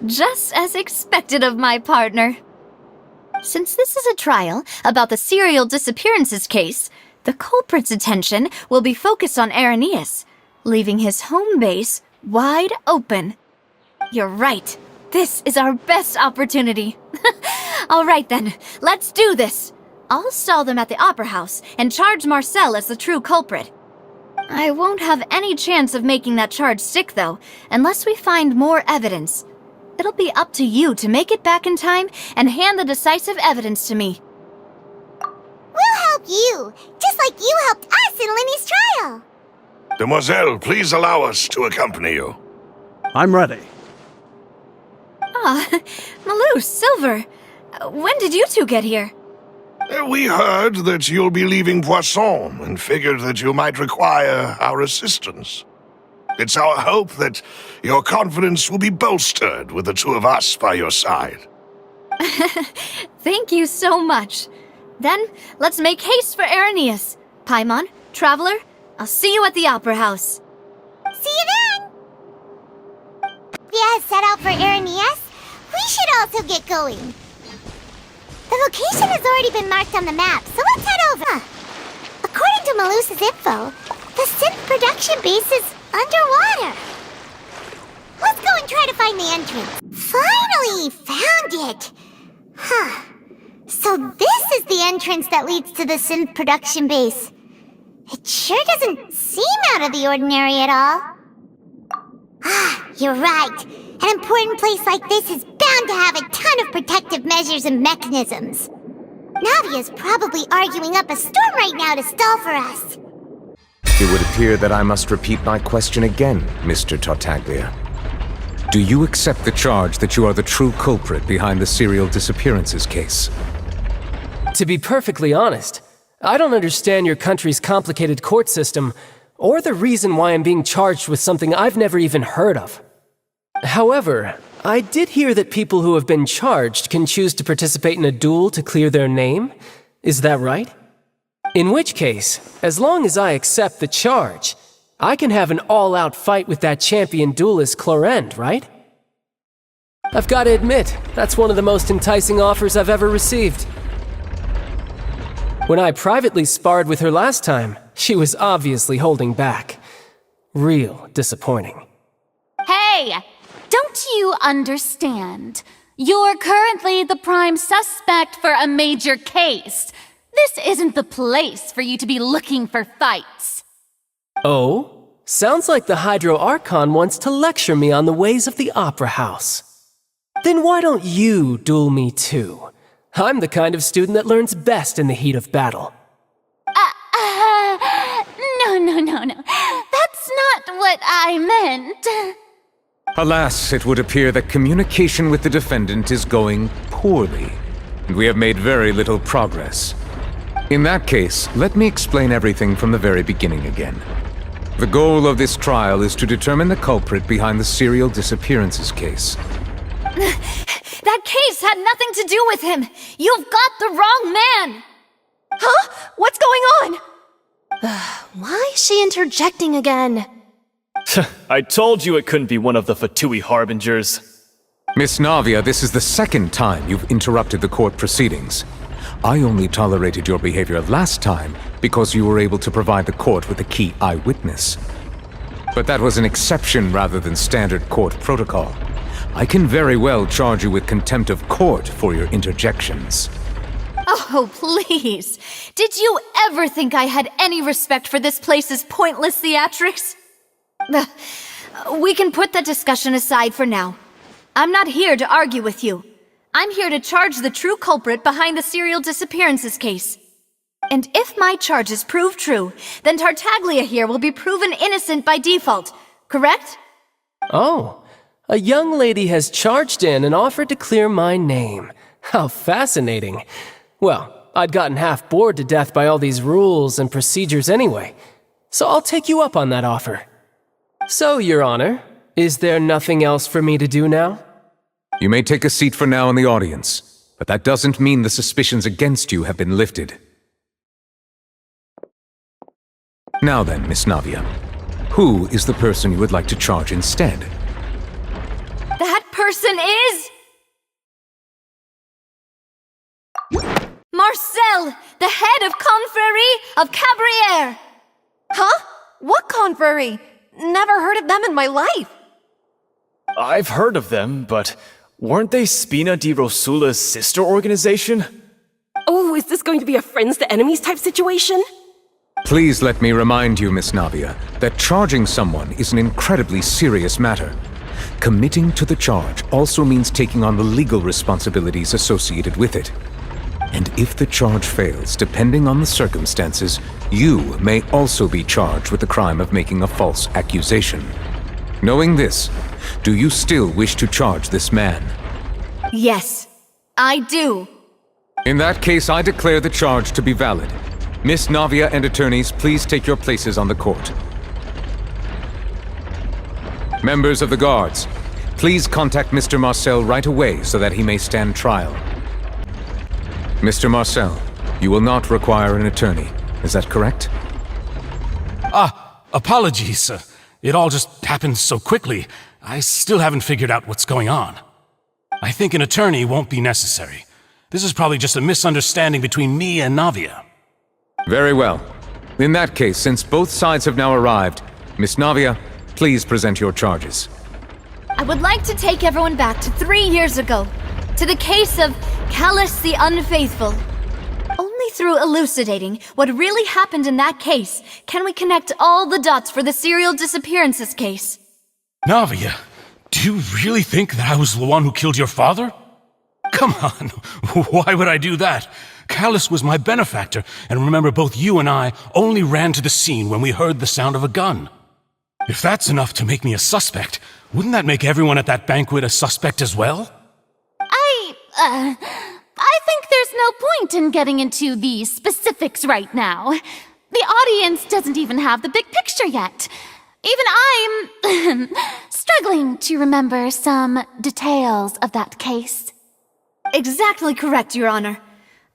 Just as expected of my partner. Since this is a trial about the serial disappearances case, the culprit's attention will be focused on Irenaeus, leaving his home base wide open. You're right. This is our best opportunity. All right then, let's do this. I'll stall them at the Opera House and charge Marcel as the true culprit. I won't have any chance of making that charge stick, though, unless we find more evidence. It'll be up to you to make it back in time and hand the decisive evidence to me. We'll help you, just like you helped us in Linny's trial. Demoiselle, please allow us to accompany you. I'm ready. Ah, Malou, Silver, when did you two get here? We heard that you'll be leaving Poisson and figured that you might require our assistance. It's our hope that your confidence will be bolstered with the two of us by your side. Thank you so much. Then, let's make haste for Irenaeus. Paimon, Traveler, I'll see you at the Opera House. See you then! Yeah, set out for Irenaeus? We should also get going. The location has already been marked on the map, so let's head over. According to Malus's info, the synth production base is underwater. Let's go and try to find the entrance. Finally found it! Huh. So this is the entrance that leads to the synth production base. It sure doesn't seem out of the ordinary at all. Ah, you're right. An important place like this is bound to have a ton of protective measures and mechanisms. Navia's probably arguing up a storm right now to stall for us. It would appear that I must repeat my question again, Mr. Tartaglia. Do you accept the charge that you are the true culprit behind the serial disappearances case? To be perfectly honest, I don't understand your country's complicated court system, or the reason why I'm being charged with something I've never even heard of. However, I did hear that people who have been charged can choose to participate in a duel to clear their name. Is that right? In which case, as long as I accept the charge, I can have an all-out fight with that champion duelist Clorend, right? I've got to admit, that's one of the most enticing offers I've ever received. When I privately sparred with her last time, she was obviously holding back. Real disappointing. Hey! Don't you understand? You're currently the prime suspect for a major case. This isn't the place for you to be looking for fights. Oh? Sounds like the Hydro Archon wants to lecture me on the ways of the Opera House. Then why don't you duel me too? I'm the kind of student that learns best in the heat of battle. No. That's not what I meant. Alas, it would appear that communication with the defendant is going poorly, and we have made very little progress. In that case, let me explain everything from the very beginning again. The goal of this trial is to determine the culprit behind the serial disappearances case. That case had nothing to do with him! You've got the wrong man! Huh? What's going on? Why is she interjecting again? I told you it couldn't be one of the Fatui Harbingers. Miss Navia, this is the second time you've interrupted the court proceedings. I only tolerated your behavior last time because you were able to provide the court with a key eyewitness. But that was an exception rather than standard court protocol. I can very well charge you with contempt of court for your interjections. Oh, please. Did you ever think I had any respect for this place's pointless theatrics? We can put that discussion aside for now. I'm not here to argue with you. I'm here to charge the true culprit behind the serial disappearances case. And if my charges prove true, then Tartaglia here will be proven innocent by default, correct? Oh, a young lady has charged in and offered to clear my name. How fascinating. Well, I'd gotten half bored to death by all these rules and procedures anyway, so I'll take you up on that offer. So, Your Honor, is there nothing else for me to do now? You may take a seat for now in the audience, but that doesn't mean the suspicions against you have been lifted. Now then, Miss Navia, who is the person you would like to charge instead? That person is... Marcel, the head of Confrérie of Cabrières! Huh? What confrérie? Never heard of them in my life. I've heard of them, but weren't they Spina di Rosula's sister organization? Oh, is this going to be a friends to enemies type situation? Please let me remind you, Miss Navia, that charging someone is an incredibly serious matter. Committing to the charge also means taking on the legal responsibilities associated with it. And if the charge fails, depending on the circumstances, you may also be charged with the crime of making a false accusation. Knowing this, do you still wish to charge this man? Yes, I do. In that case, I declare the charge to be valid. Miss Navia and attorneys, please take your places on the court. Members of the guards, please contact Mr. Marcel right away so that he may stand trial. Mr. Marcel, you will not require an attorney. Is that correct? Apologies. It all just happened so quickly. I still haven't figured out what's going on. I think an attorney won't be necessary. This is probably just a misunderstanding between me and Navia. Very well. In that case, since both sides have now arrived, Miss Navia, please present your charges. I would like to take everyone back to 3 years ago, to the case of Callus the Unfaithful. Only through elucidating what really happened in that case can we connect all the dots for the serial disappearances case. Navia, do you really think that I was the one who killed your father? Come on, why would I do that? Callus was my benefactor, and remember both you and I only ran to the scene when we heard the sound of a gun. If that's enough to make me a suspect, wouldn't that make everyone at that banquet a suspect as well? I think there's no point in getting into the specifics right now. The audience doesn't even have the big picture yet. Even I'm struggling to remember some details of that case. Exactly correct, Your Honor.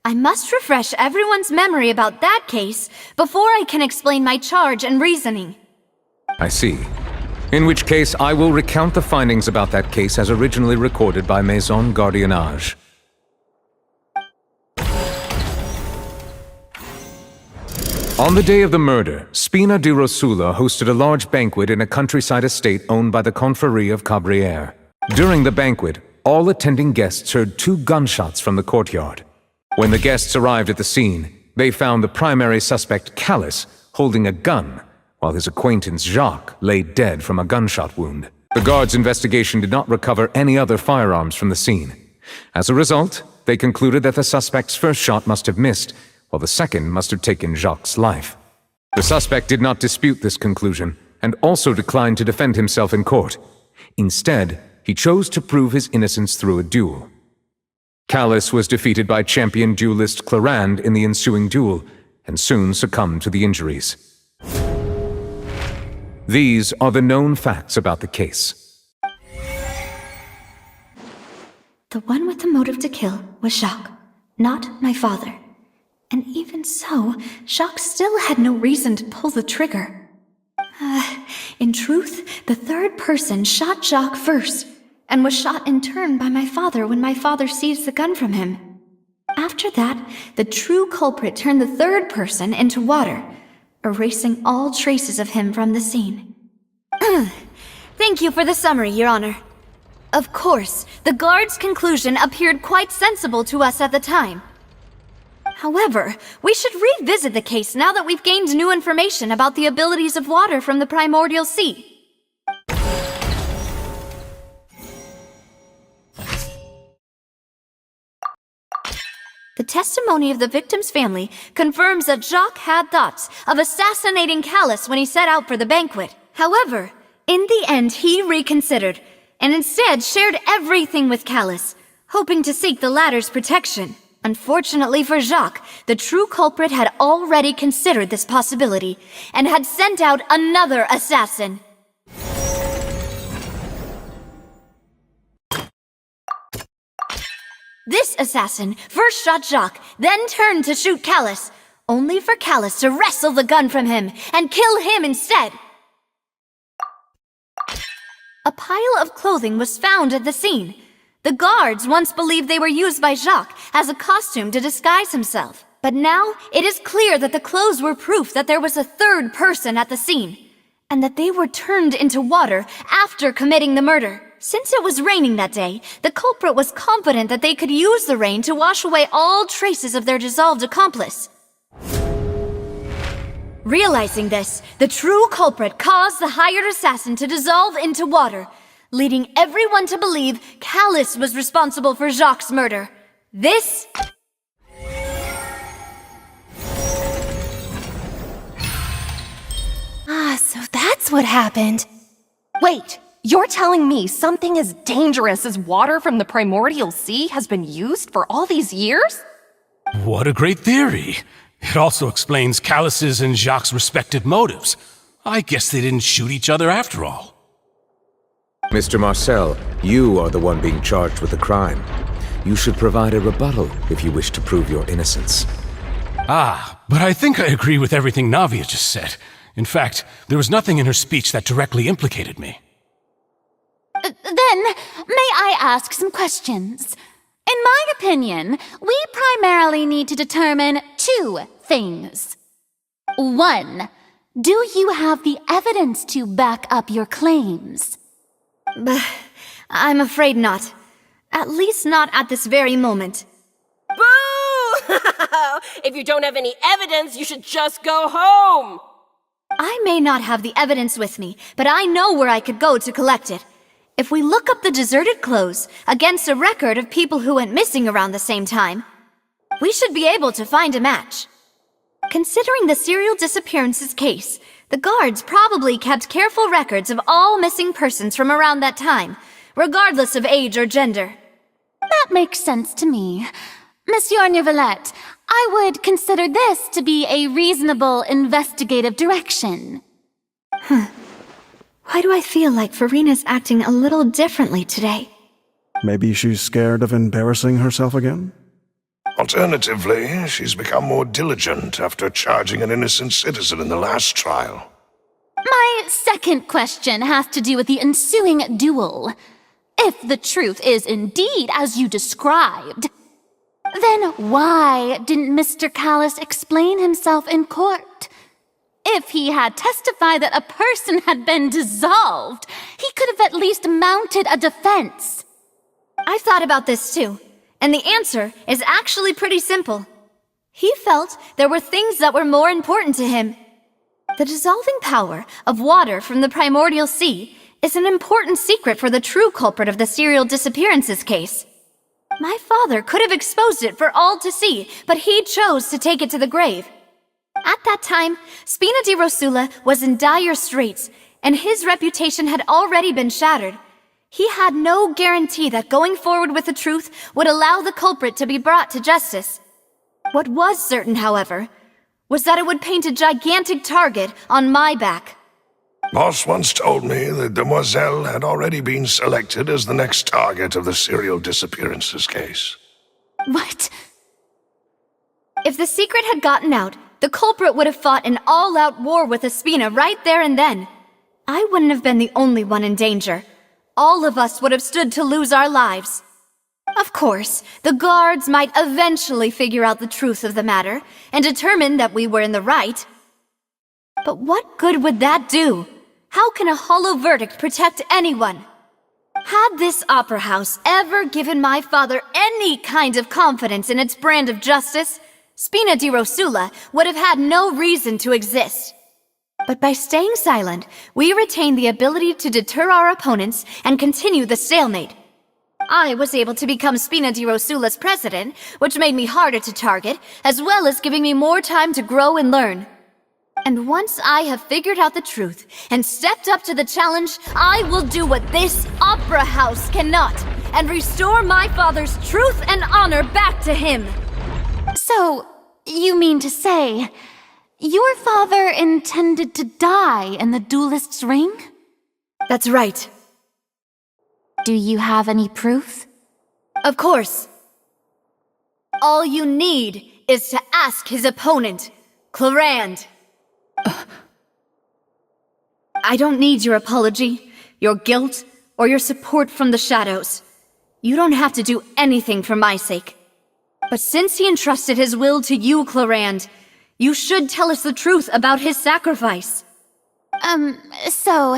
I must refresh everyone's memory about that case before I can explain my charge and reasoning. I see. In which case, I will recount the findings about that case as originally recorded by Maison Gardiennage. On the day of the murder, Spina di Rosula hosted a large banquet in a countryside estate owned by the Confrérie of Cabrières. During the banquet, all attending guests heard 2 gunshots from the courtyard. When the guests arrived at the scene, they found the primary suspect, Callus, holding a gun, while his acquaintance Jacques lay dead from a gunshot wound. The guards' investigation did not recover any other firearms from the scene. As a result, they concluded that the suspect's first shot must have missed, while the second must have taken Jacques' life. The suspect did not dispute this conclusion, and also declined to defend himself in court. Instead, he chose to prove his innocence through a duel. Callus was defeated by champion duelist Clarande in the ensuing duel, and soon succumbed to the injuries. These are the known facts about the case. The one with the motive to kill was Jacques, not my father. And even so, Jacques still had no reason to pull the trigger. In truth, the third person shot Jacques first, and was shot in turn by my father when my father seized the gun from him. After that, the true culprit turned the third person into water, erasing all traces of him from the scene. Thank you for the summary, Your Honor. Of course, the guard's conclusion appeared quite sensible to us at the time. However, we should revisit the case now that we've gained new information about the abilities of water from the primordial sea. The testimony of the victim's family confirms that Jacques had thoughts of assassinating Callus when he set out for the banquet. However, in the end he reconsidered, and instead shared everything with Callus, hoping to seek the latter's protection. Unfortunately for Jacques, the true culprit had already considered this possibility, and had sent out another assassin. This assassin first shot Jacques, then turned to shoot Callus, only for Callus to wrestle the gun from him and kill him instead. A pile of clothing was found at the scene. The guards once believed they were used by Jacques as a costume to disguise himself. But now it is clear that the clothes were proof that there was a third person at the scene, and that they were turned into water after committing the murder. Since it was raining that day, the culprit was confident that they could use the rain to wash away all traces of their dissolved accomplice. Realizing this, the true culprit caused the hired assassin to dissolve into water, leading everyone to believe Callus was responsible for Jacques' murder. This... So that's what happened. Wait, you're telling me something as dangerous as water from the primordial sea has been used for all these years? What a great theory. It also explains Callus's and Jacques' respective motives. I guess they didn't shoot each other after all. Mr. Marcel, you are the one being charged with the crime. You should provide a rebuttal if you wish to prove your innocence. But I think I agree with everything Navia just said. In fact, there was nothing in her speech that directly implicated me. Then, may I ask some questions? In my opinion, we primarily need to determine two things. One, do you have the evidence to back up your claims? I'm afraid not. At least not at this very moment. Boo! If you don't have any evidence, you should just go home! I may not have the evidence with me, but I know where I could go to collect it. If we look up the deserted clothes against a record of people who went missing around the same time, we should be able to find a match. Considering the serial disappearances case, the guards probably kept careful records of all missing persons from around that time, regardless of age or gender. That makes sense to me. Monsieur Neuvillette, I would consider this to be a reasonable investigative direction. Why do I feel like Farina's acting a little differently today? Maybe she's scared of embarrassing herself again? Alternatively, she's become more diligent after charging an innocent citizen in the last trial. My second question has to do with the ensuing duel. If the truth is indeed as you described, then why didn't Mr. Callus explain himself in court? If he had testified that a person had been dissolved, he could have at least mounted a defense. I've thought about this too, and the answer is actually pretty simple. He felt there were things that were more important to him. The dissolving power of water from the primordial sea is an important secret for the true culprit of the serial disappearances case. My father could have exposed it for all to see, but he chose to take it to the grave. At that time, Spina di Rosula was in dire straits, and his reputation had already been shattered. He had no guarantee that going forward with the truth would allow the culprit to be brought to justice. What was certain, however, was that it would paint a gigantic target on my back. Boss once told me that Demoiselle had already been selected as the next target of the serial disappearances case. What? If the secret had gotten out, the culprit would have fought an all-out war with Espina right there and then. I wouldn't have been the only one in danger. All of us would have stood to lose our lives. Of course, the guards might eventually figure out the truth of the matter and determine that we were in the right. But what good would that do? How can a hollow verdict protect anyone? Had this opera house ever given my father any kind of confidence in its brand of justice, Spina di Rosula would have had no reason to exist. But by staying silent, we retained the ability to deter our opponents and continue the stalemate. I was able to become Spina di Rosula's president, which made me harder to target, as well as giving me more time to grow and learn. And once I have figured out the truth and stepped up to the challenge, I will do what this opera house cannot, and restore my father's truth and honor back to him. So, you mean to say, your father intended to die in the duelist's ring? That's right. Do you have any proof? Of course. All you need is to ask his opponent, Clarand. I don't need your apology, your guilt, or your support from the shadows. You don't have to do anything for my sake. But since he entrusted his will to you, Clarand, you should tell us the truth about his sacrifice. So,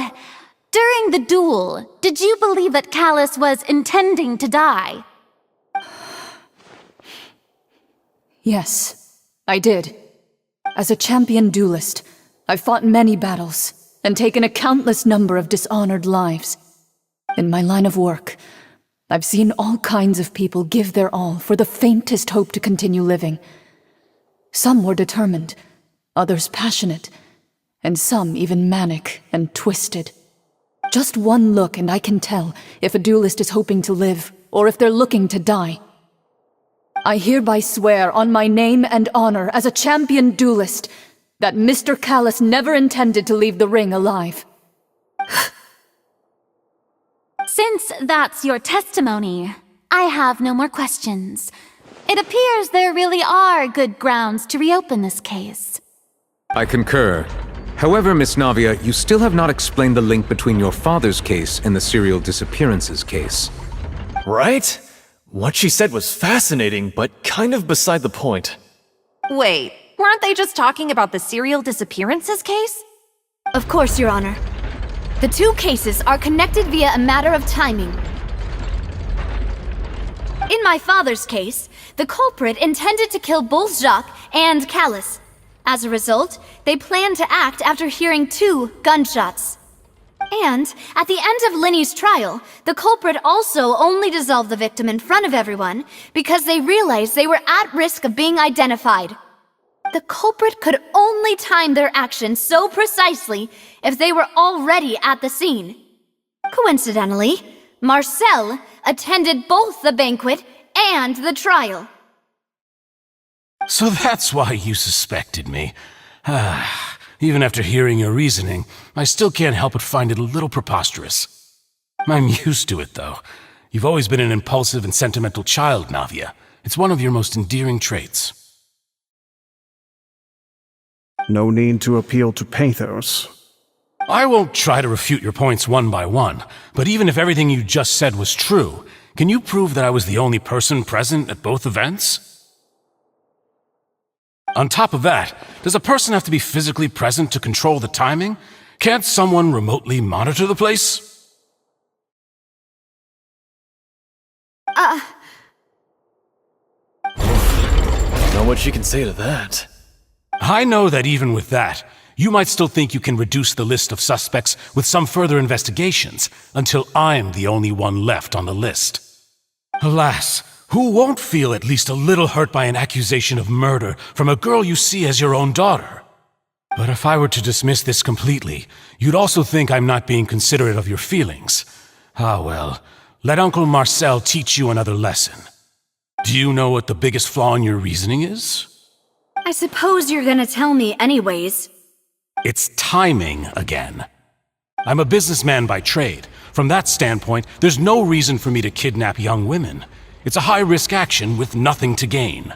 during the duel, did you believe that Callus was intending to die? Yes, I did. As a champion duelist, I've fought many battles and taken a countless number of dishonored lives. In my line of work, I've seen all kinds of people give their all for the faintest hope to continue living. Some were determined, others passionate, and some even manic and twisted. Just one look and I can tell if a duelist is hoping to live or if they're looking to die. I hereby swear on my name and honor as a champion duelist that Mr. Callus never intended to leave the ring alive. Since that's your testimony, I have no more questions. It appears there really are good grounds to reopen this case. I concur. However, Miss Navia, you still have not explained the link between your father's case and the serial disappearances case. Right? What she said was fascinating, but kind of beside the point. Wait, weren't they just talking about the serial disappearances case? Of course, Your Honor. The two cases are connected via a matter of timing. In my father's case, the culprit intended to kill both Jacques and Callus. As a result, they planned to act after hearing 2 gunshots. And, at the end of Linny's trial, the culprit also only dissolved the victim in front of everyone because they realized they were at risk of being identified. The culprit could only time their actions so precisely if they were already at the scene. Coincidentally, Marcel attended both the banquet and the trial. So that's why you suspected me. Even after hearing your reasoning, I still can't help but find it a little preposterous. I'm used to it, though. You've always been an impulsive and sentimental child, Navia. It's one of your most endearing traits. No need to appeal to pathos. I won't try to refute your points one by one, but even if everything you just said was true, can you prove that I was the only person present at both events? On top of that, does a person have to be physically present to control the timing? Can't someone remotely monitor the place? Don't know what she can say to that. I know that even with that, you might still think you can reduce the list of suspects with some further investigations until I'm the only one left on the list. Alas, who won't feel at least a little hurt by an accusation of murder from a girl you see as your own daughter? But if I were to dismiss this completely, you'd also think I'm not being considerate of your feelings. Ah well, let Uncle Marcel teach you another lesson. Do you know what the biggest flaw in your reasoning is? I suppose you're gonna tell me anyways. It's timing again. I'm a businessman by trade. From that standpoint, there's no reason for me to kidnap young women. It's a high-risk action with nothing to gain.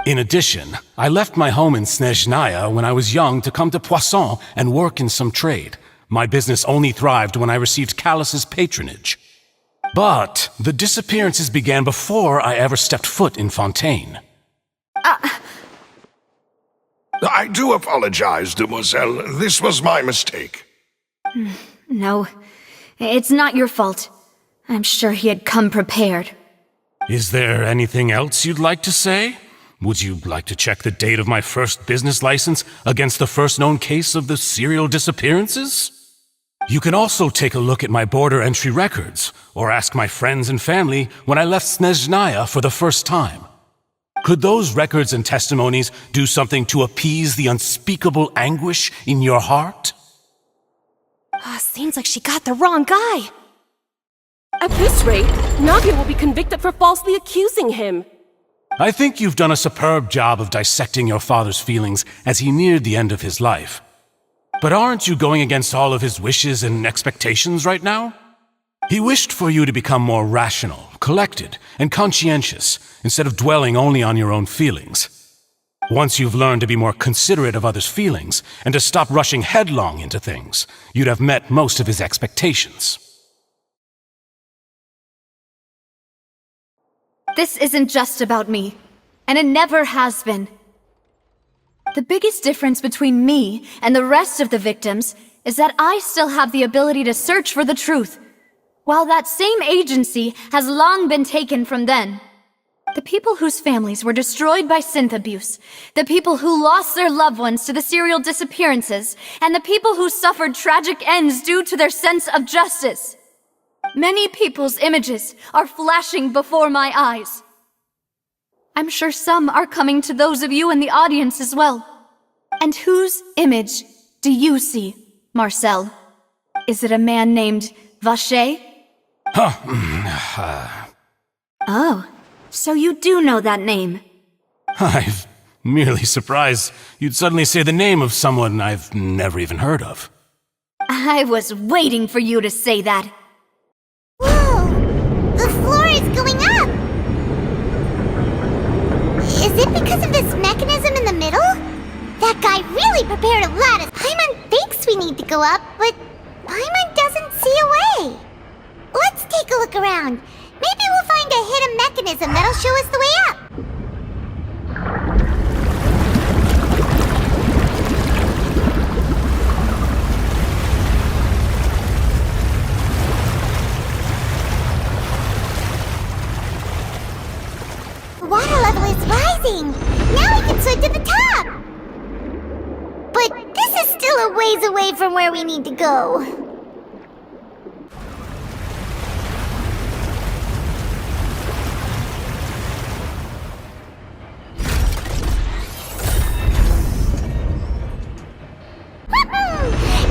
In addition, I left my home in Snezhnaya when I was young to come to Poisson and work in some trade. My business only thrived when I received Callus's patronage. But the disappearances began before I ever stepped foot in Fontaine. I do apologize, demoiselle. This was my mistake. No, it's not your fault. I'm sure he had come prepared. Is there anything else you'd like to say? Would you like to check the date of my first business license against the first known case of the serial disappearances? You can also take a look at my border entry records, or ask my friends and family when I left Snezhnaya for the first time. Could those records and testimonies do something to appease the unspeakable anguish in your heart? Seems like she got the wrong guy. At this rate, Navia will be convicted for falsely accusing him. I think you've done a superb job of dissecting your father's feelings as he neared the end of his life. But aren't you going against all of his wishes and expectations right now? He wished for you to become more rational, collected, and conscientious, instead of dwelling only on your own feelings. Once you've learned to be more considerate of others' feelings, and to stop rushing headlong into things, you'd have met most of his expectations. this isn't just about me, and it never has been. The biggest difference between me and the rest of the victims is that I still have the ability to search for the truth, while that same agency has long been taken from them. The people whose families were destroyed by synth abuse, the people who lost their loved ones to the serial disappearances, and the people who suffered tragic ends due to their sense of justice. Many people's images are flashing before my eyes. I'm sure some are coming to those of you in the audience as well. And whose image do you see, Marcel? Is it a man named Vacher? Oh, so you do know that name. I'm merely surprised you'd suddenly say the name of someone I've never even heard of. I was waiting for you to say that. Whoa! The floor is going up! Is it because of this mechanism in the middle? That guy really prepared a lattice. Paimon thinks we need to go up, but Paimon doesn't see a way. Let's take a look around. Maybe we'll find a hidden mechanism that'll show us the way up. The water level is rising. Now we can swim to the top. But this is still a ways away from where we need to go.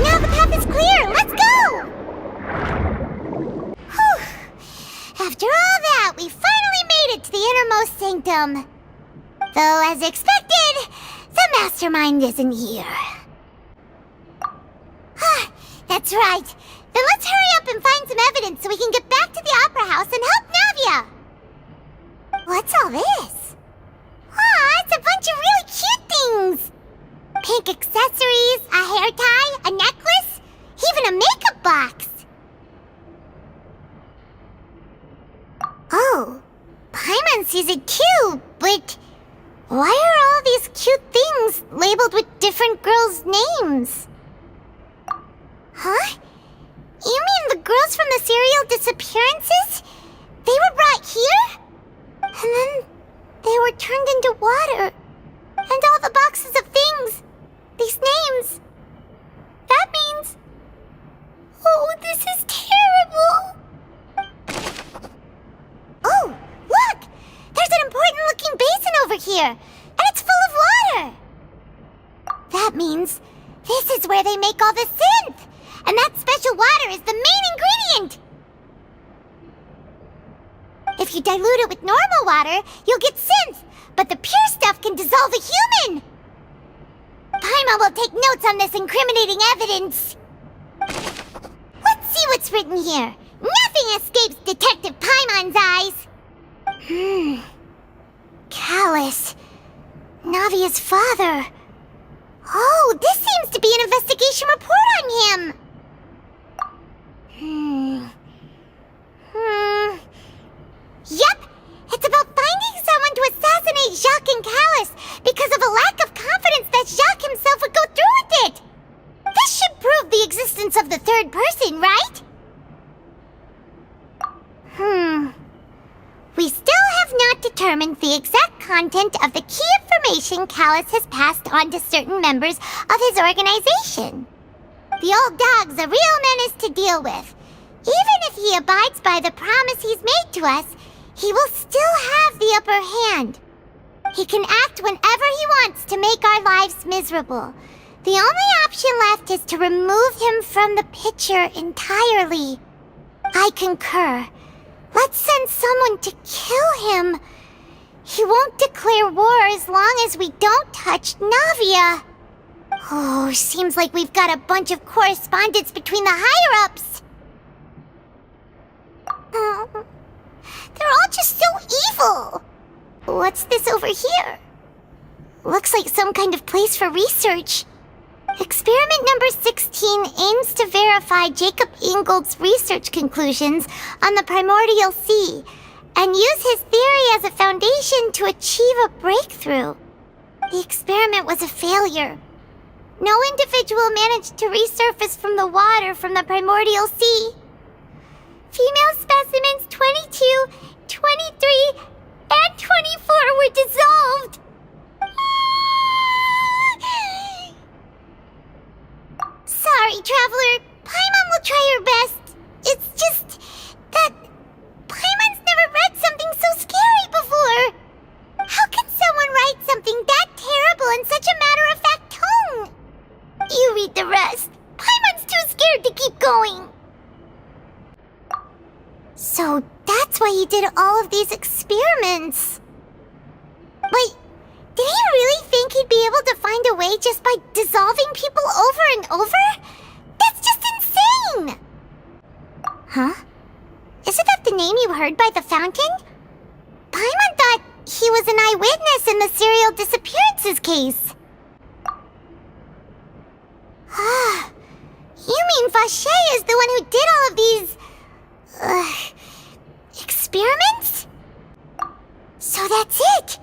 Now the path is clear. Let's go! Whew. After all that, we finally made it to the innermost sanctum. Though, as expected, the mastermind isn't here. That's right. Then let's hurry up and find some evidence so we can get back to the Opera House and help Navia. What's all this? It's a bunch of really cute things. Pink accessories, a hair tie, a necklace, even a makeup box. Oh, Paimon sees it too, but why are all these cute things labeled with different girls' names? Huh? You mean the girls from the serial disappearances? They were brought here? And then they were turned into water. And all the boxes of things, these names. That means... Oh, this is terrible! Oh, look! There's an important-looking basin over here, and it's full of water! That means this is where they make all the synth! And that special water is the main ingredient! If you dilute it with normal water, you'll get synth, but the pure stuff can dissolve a human! Paimon will take notes on this incriminating evidence. Let's see what's written here. Nothing escapes Detective Paimon's eyes. Callus. Navia's father. Oh, this seems to be an investigation report on him. Yep, it's about finding someone to assassinate Jacques and Callus because of a lack of confidence that Jacques himself would go through with it. This should prove the existence of the third person, right? We still have not determined the exact content of the key information Callus has passed on to certain members of his organization. The old dog's a real menace to deal with. Even if he abides by the promise he's made to us, he will still have the upper hand. He can act whenever he wants to make our lives miserable. The only option left is to remove him from the picture entirely. I concur. Let's send someone to kill him. He won't declare war as long as we don't touch Navia. Oh, seems like we've got a bunch of correspondence between the higher-ups. They're all just so evil. What's this over here? Looks like some kind of place for research. Experiment number 16 aims to verify Jacob Ingold's research conclusions on the primordial sea and use his theory as a foundation to achieve a breakthrough. The experiment was a failure. No individual managed to resurface from the water from the primordial sea. Female specimens 22, 23, and 24 were dissolved. Sorry, Traveler. Paimon will try her best. It's just that Paimon's never read something so scary before. How can someone write something that terrible in such a matter-of-fact tone? You read the rest. Paimon's too scared to keep going. So that's why he did all of these experiments. Wait, did he really think he'd be able to find a way just by dissolving people over and over? That's just insane! Huh? Isn't that the name you heard by the fountain? Paimon thought he was an eyewitness in the serial disappearances case. Ah, you mean Vacher is the one who did all of these... experiments? So that's it!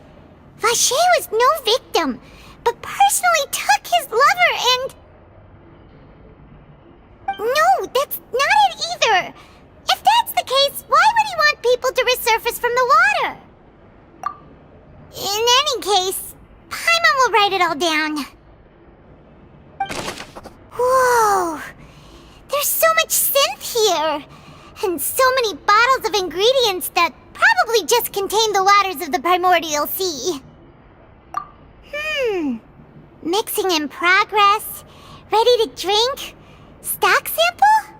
Vacher was no victim, but personally took his lover and... No, that's not it either! If that's the case, why would he want people to resurface from the water? In any case, Paimon will write it all down. Whoa! There's so much synth here! And so many bottles of ingredients that probably just contain the waters of the primordial sea. Mixing in progress, ready to drink, stock sample?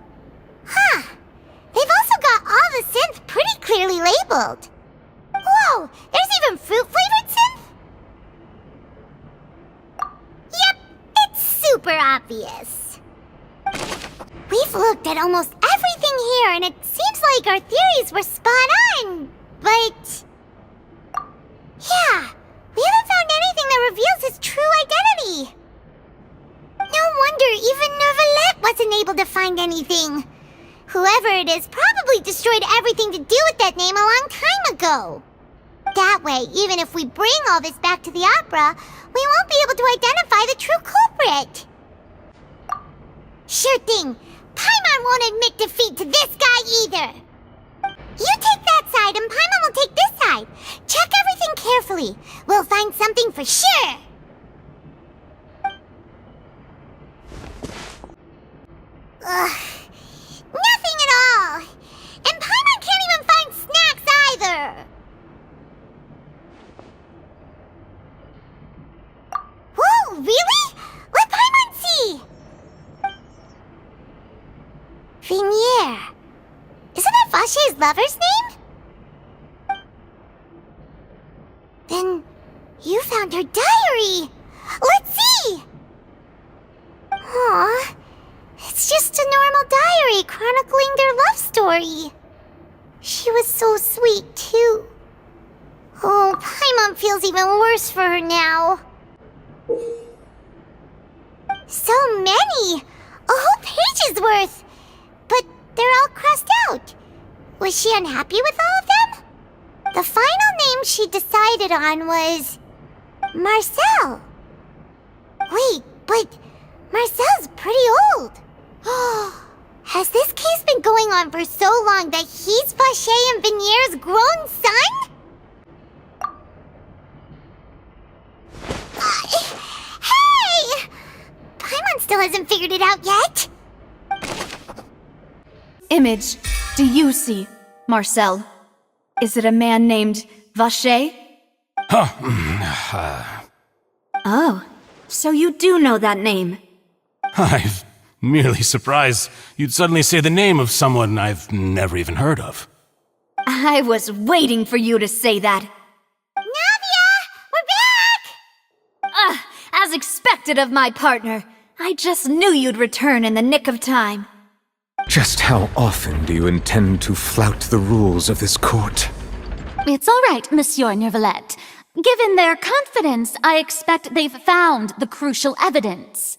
Huh. They've also got all the synth pretty clearly labeled. Whoa, there's even fruit-flavored synth? Yep, it's super obvious. We've looked at almost everything here, and it seems like our theories were spot on, but... Yeah, we haven't found anything that reveals his true identity. No wonder even Neuvillette wasn't able to find anything. Whoever it is probably destroyed everything to do with that name a long time ago. That way, even if we bring all this back to the opera, we won't be able to identify the true culprit. Sure thing. Paimon won't admit defeat to this guy either. You take that side and Paimon will take this side. Check everything carefully. We'll find something for sure. Ugh. Nothing at all. And Paimon can't even find snacks either. Whoa, really? Let Paimon see. Vinier. Isn't that Vacher's lover's name? Then you found her diary. Let's see. Aw. It's just a normal diary chronicling their love story. She was so sweet, too. Oh, Paimon feels even worse for her now. So many! A whole page's worth! But they're all crossed out. Was she unhappy with all of them? The final name she decided on was... Marcel. Wait, but Marcel's pretty old. Has this case been going on for so long that he's Vacher and Vinier's grown son? Hey! Paimon still hasn't figured it out yet. Image, do you see Marcel? Is it a man named Vacher? Oh, so you do know that name. I'm merely surprised you'd suddenly say the name of someone I've never even heard of. I was waiting for you to say that. Navia! We're back! As expected of my partner. I just knew you'd return in the nick of time. Just how often do you intend to flout the rules of this court? It's all right, Monsieur Neuvillette. Given their confidence, I expect they've found the crucial evidence.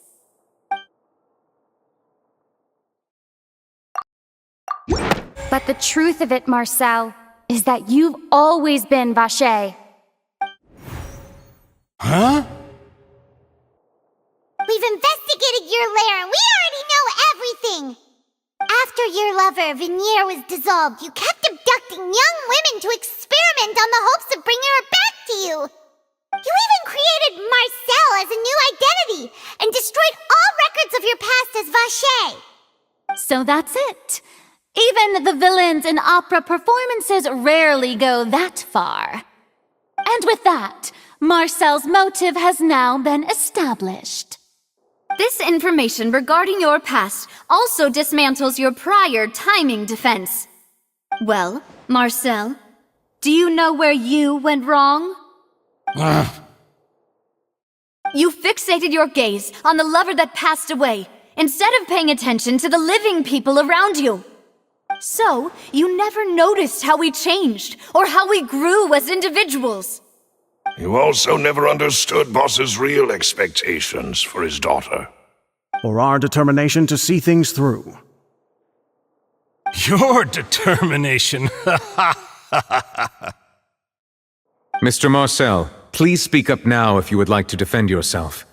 But the truth of it, Marcel, is that you've always been Vache. Huh? We've investigated your lair and we already know everything! After your lover, Venier, was dissolved, you kept abducting young women to experiment on the hopes of bringing her back to you! You even created Marcel as a new identity and destroyed all records of your past as Vache! So that's it. Even the villains in opera performances rarely go that far. And with that, Marcel's motive has now been established. This information regarding your past also dismantles your prior timing defense. Well, Marcel, do you know where you went wrong? You fixated your gaze on the lover that passed away, instead of paying attention to the living people around you. So, you never noticed how we changed, or how we grew as individuals. You also never understood Boss's real expectations for his daughter. Or our determination to see things through. Your determination. Mr. Marcel, please speak up now if you would like to defend yourself.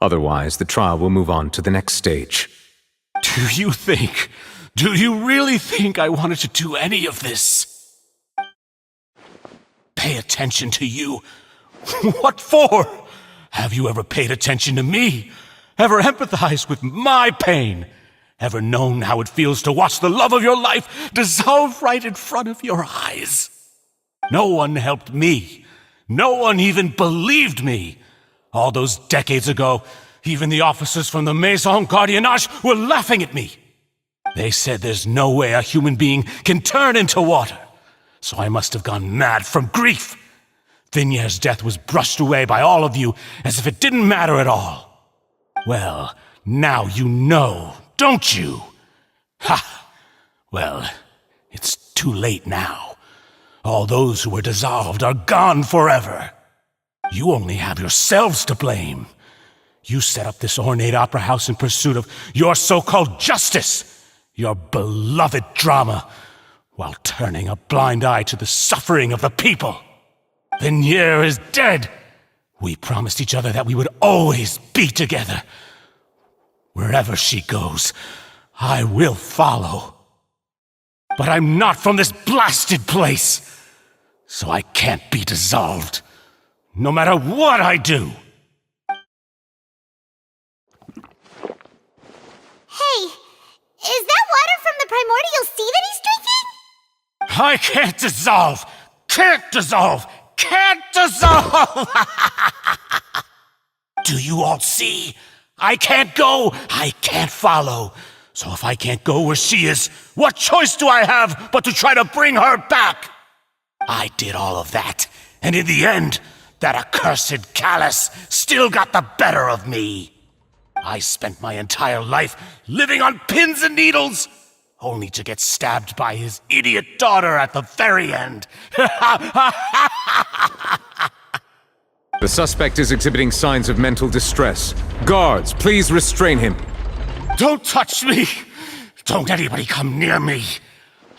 Otherwise, the trial will move on to the next stage. Do you really think I wanted to do any of this? Pay attention to you? What for? Have you ever paid attention to me? Ever empathized with my pain? Ever known how it feels to watch the love of your life dissolve right in front of your eyes? No one helped me. No one even believed me. All those decades ago, even the officers from the Maison Gardiennage were laughing at me. They said there's no way a human being can turn into water. So I must have gone mad from grief. Vinier's death was brushed away by all of you as if it didn't matter at all. Well, now you know, don't you? Ha! Well, it's too late now. All those who were dissolved are gone forever. You only have yourselves to blame. You set up this ornate opera house in pursuit of your so-called justice, your beloved drama, while turning a blind eye to the suffering of the people. Venier is dead. We promised each other that we would always be together. Wherever she goes, I will follow. But I'm not from this blasted place, so I can't be dissolved, no matter what I do. Hey, is that water from the primordial sea that he's drinking? I can't dissolve! Can't dissolve! Can't dissolve! Do you all see? I can't go! I can't follow! So if I can't go where she is, what choice do I have but to try to bring her back? I did all of that, and in the end, that accursed Callus still got the better of me. I spent my entire life living on pins and needles, only to get stabbed by his idiot daughter at the very end. The suspect is exhibiting signs of mental distress. Guards, please restrain him. Don't touch me! Don't anybody come near me!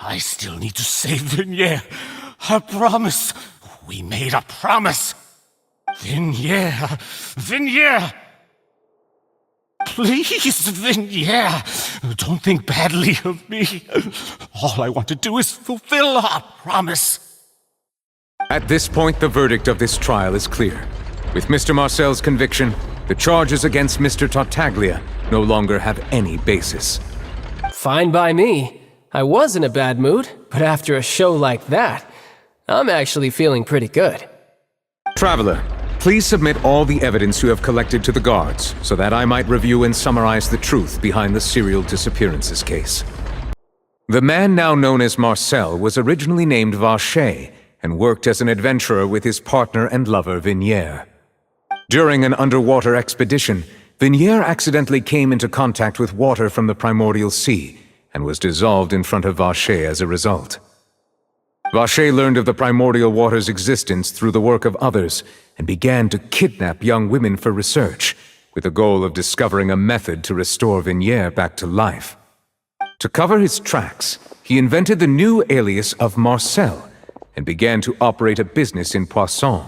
I still need to save Venier. I promise. We made a promise. Venier. Venier! Please, Venier, don't think badly of me. All I want to do is fulfill our promise. At this point, the verdict of this trial is clear. With Mr. Marcel's conviction, the charges against Mr. Tartaglia no longer have any basis. Fine by me. I was in a bad mood, but after a show like that, I'm actually feeling pretty good. Traveler, please submit all the evidence you have collected to the guards, so that I might review and summarize the truth behind the serial disappearances case. The man now known as Marcel was originally named Vache, and worked as an adventurer with his partner and lover Venier. During an underwater expedition, Venier accidentally came into contact with water from the primordial sea, and was dissolved in front of Vache as a result. Vache learned of the primordial water's existence through the work of others, and began to kidnap young women for research, with the goal of discovering a method to restore Venier back to life. To cover his tracks, he invented the new alias of Marcel, and began to operate a business in Poisson.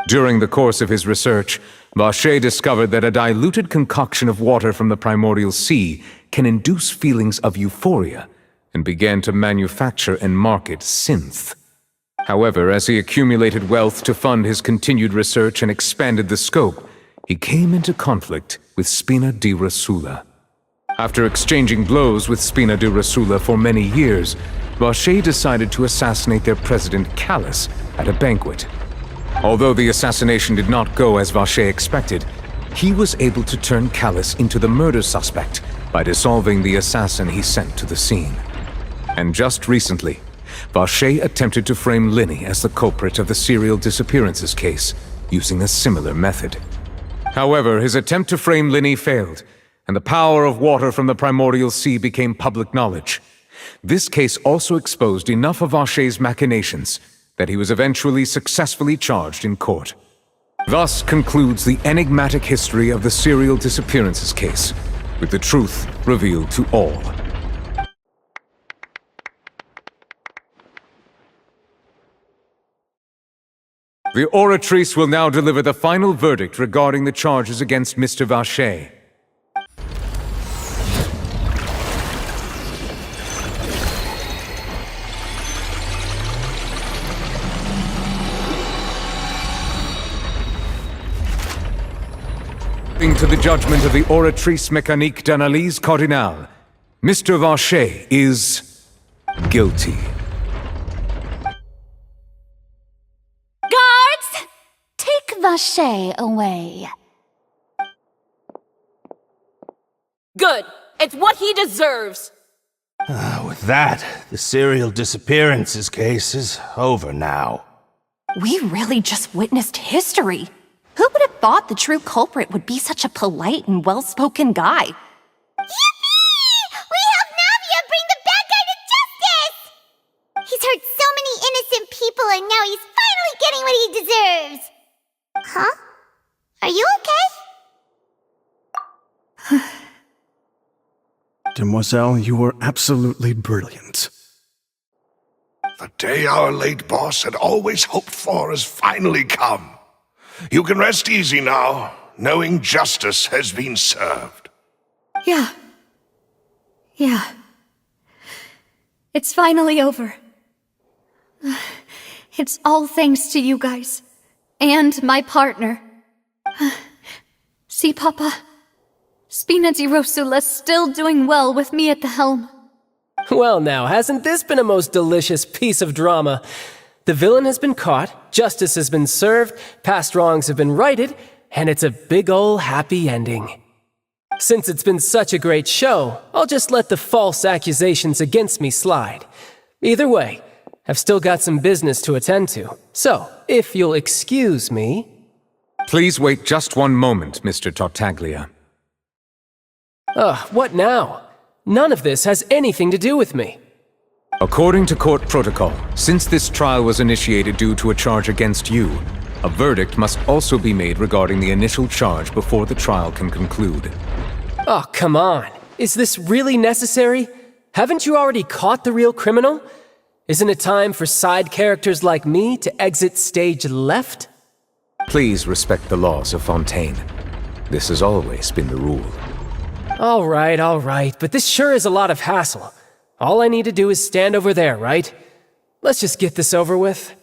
During the course of his research, Vacher discovered that a diluted concoction of water from the primordial sea can induce feelings of euphoria, and began to manufacture and market synth. However, as he accumulated wealth to fund his continued research and expanded the scope, he came into conflict with Spina di Rosula. After exchanging blows with Spina di Rosula for many years, Vacher decided to assassinate their president Callus at a banquet. Although the assassination did not go as Vacher expected, he was able to turn Callus into the murder suspect by dissolving the assassin he sent to the scene. And just recently, Vacher attempted to frame Linny as the culprit of the serial disappearances case, using a similar method. However, his attempt to frame Linny failed, and the power of water from the primordial sea became public knowledge. This case also exposed enough of Vacher's machinations that he was eventually successfully charged in court. Thus concludes the enigmatic history of the serial disappearances case, with the truth revealed to all. The Oratrice will now deliver the final verdict regarding the charges against Mr. Vacher. According to the judgment of the Oratrice Mécanique d'Analyse Cardinale, Mr. Vacher is guilty. Guards! Take Vacher away. Good. It's what he deserves. With that, the serial disappearances case is over now. We really just witnessed history. Who would have thought the true culprit would be such a polite and well-spoken guy? Yippee! We helped Navia bring the bad guy to justice! He's hurt so many innocent people and now he's finally getting what he deserves! Huh? Are you okay? Demoiselle, you were absolutely brilliant. The day our late boss had always hoped for has finally come. You can rest easy now, knowing justice has been served. Yeah. It's finally over. It's all thanks to you guys. And my partner. See, Papa? Spina di Rosula's still doing well with me at the helm. Well now, hasn't this been a most delicious piece of drama? The villain has been caught, justice has been served, past wrongs have been righted, and it's a big ol' happy ending. Since it's been such a great show, I'll just let the false accusations against me slide. Either way, I've still got some business to attend to, so if you'll excuse me... Please wait just one moment, Mr. Tartaglia. What now? None of this has anything to do with me. According to court protocol, since this trial was initiated due to a charge against you, a verdict must also be made regarding the initial charge before the trial can conclude. Oh, come on. Is this really necessary? Haven't you already caught the real criminal? Isn't it time for side characters like me to exit stage left? Please respect the laws of Fontaine. This has always been the rule. All right, but this sure is a lot of hassle. All I need to do is stand over there, right? Let's just get this over with.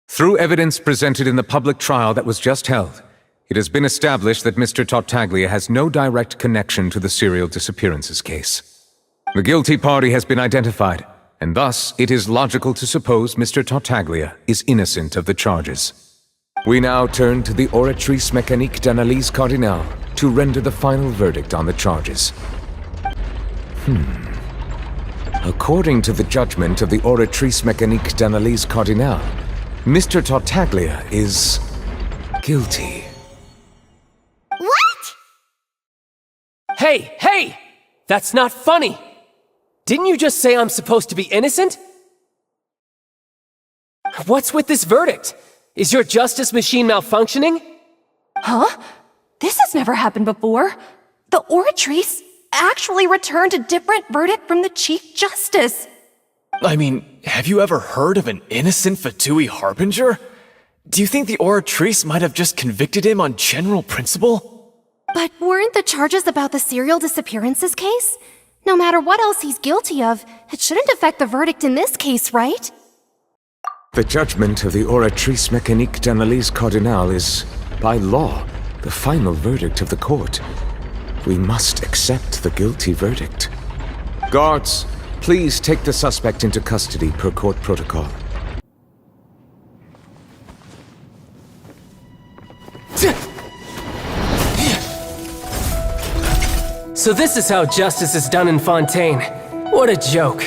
Through evidence presented in the public trial that was just held, it has been established that Mr. Tartaglia has no direct connection to the serial disappearances case. The guilty party has been identified, and thus it is logical to suppose Mr. Tartaglia is innocent of the charges. We now turn to the Oratrice Mécanique d'Analyse Cardinale to render the final verdict on the charges. According to the judgment of the Oratrice Mécanique d'Analyse Cardinale, Mr. Tartaglia is guilty. What? Hey! That's not funny! Didn't you just say I'm supposed to be innocent? What's with this verdict? Is your justice machine malfunctioning? Huh? This has never happened before. The Oratrice? actually returned a different verdict from the Chief Justice. I mean, have you ever heard of an innocent Fatui Harbinger? Do you think the Oratrice might have just convicted him on general principle? But weren't the charges about the serial disappearances case? No matter what else he's guilty of, it shouldn't affect the verdict in this case, right? The judgment of the Oratrice Mécanique d'Analyse Cardinal is, by law, the final verdict of the court. We must accept the guilty verdict. Guards, please take the suspect into custody per court protocol. So this is how justice is done in Fontaine. What a joke.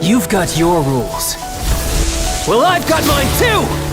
You've got your rules. Well, I've got mine too!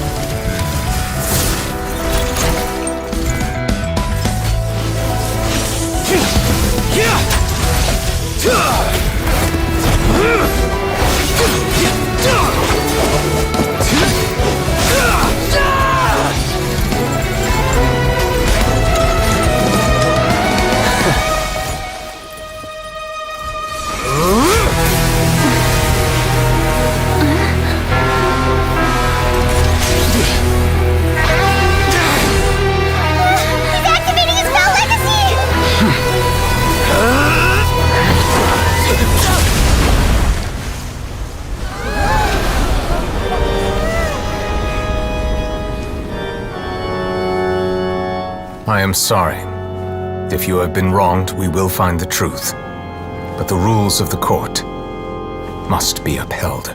I am sorry. If you have been wronged, we will find the truth. But the rules of the court must be upheld. Hey,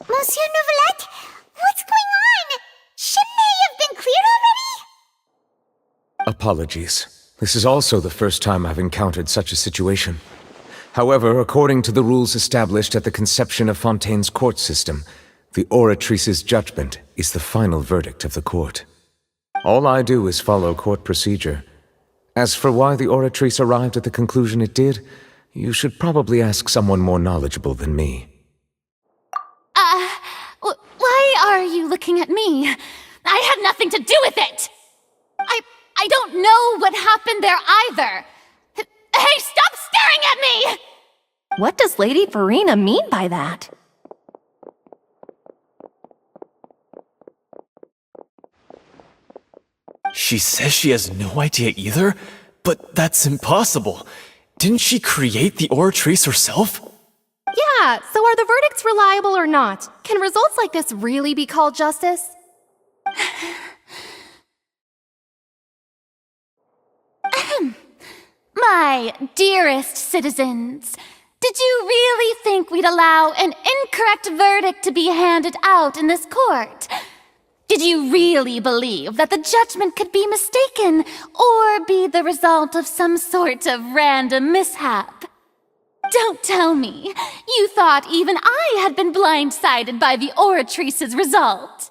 Monsieur Nouvelette, what's going on? Shouldn't they have been cleared already? Apologies. This is also the first time I've encountered such a situation. However, according to the rules established at the conception of Fontaine's court system, the Oratrice's judgment is the final verdict of the court. All I do is follow court procedure. As for why the Oratrice arrived at the conclusion it did, you should probably ask someone more knowledgeable than me. Why are you looking at me? I had nothing to do with it! I don't know what happened there either. Hey, stop staring at me! What does Lady Farina mean by that? She says she has no idea either? But that's impossible. Didn't she create the Oratrice herself? Yeah, so are the verdicts reliable or not? Can results like this really be called justice? My dearest citizens, did you really think we'd allow an incorrect verdict to be handed out in this court? Did you really believe that the judgment could be mistaken or be the result of some sort of random mishap? Don't tell me you thought even I had been blindsided by the Oratrice's result.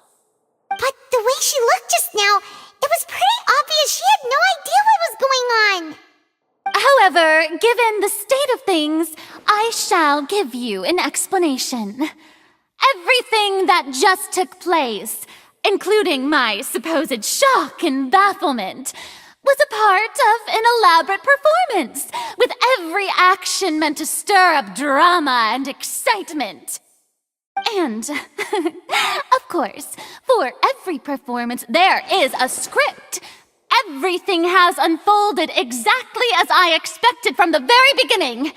But the way she looked just now, it was pretty obvious she had no idea what was going on. However, given the state of things, I shall give you an explanation. Everything that just took place, including my supposed shock and bafflement, was a part of an elaborate performance, with every action meant to stir up drama and excitement. And, of course, for every performance there is a script. Everything has unfolded exactly as I expected from the very beginning.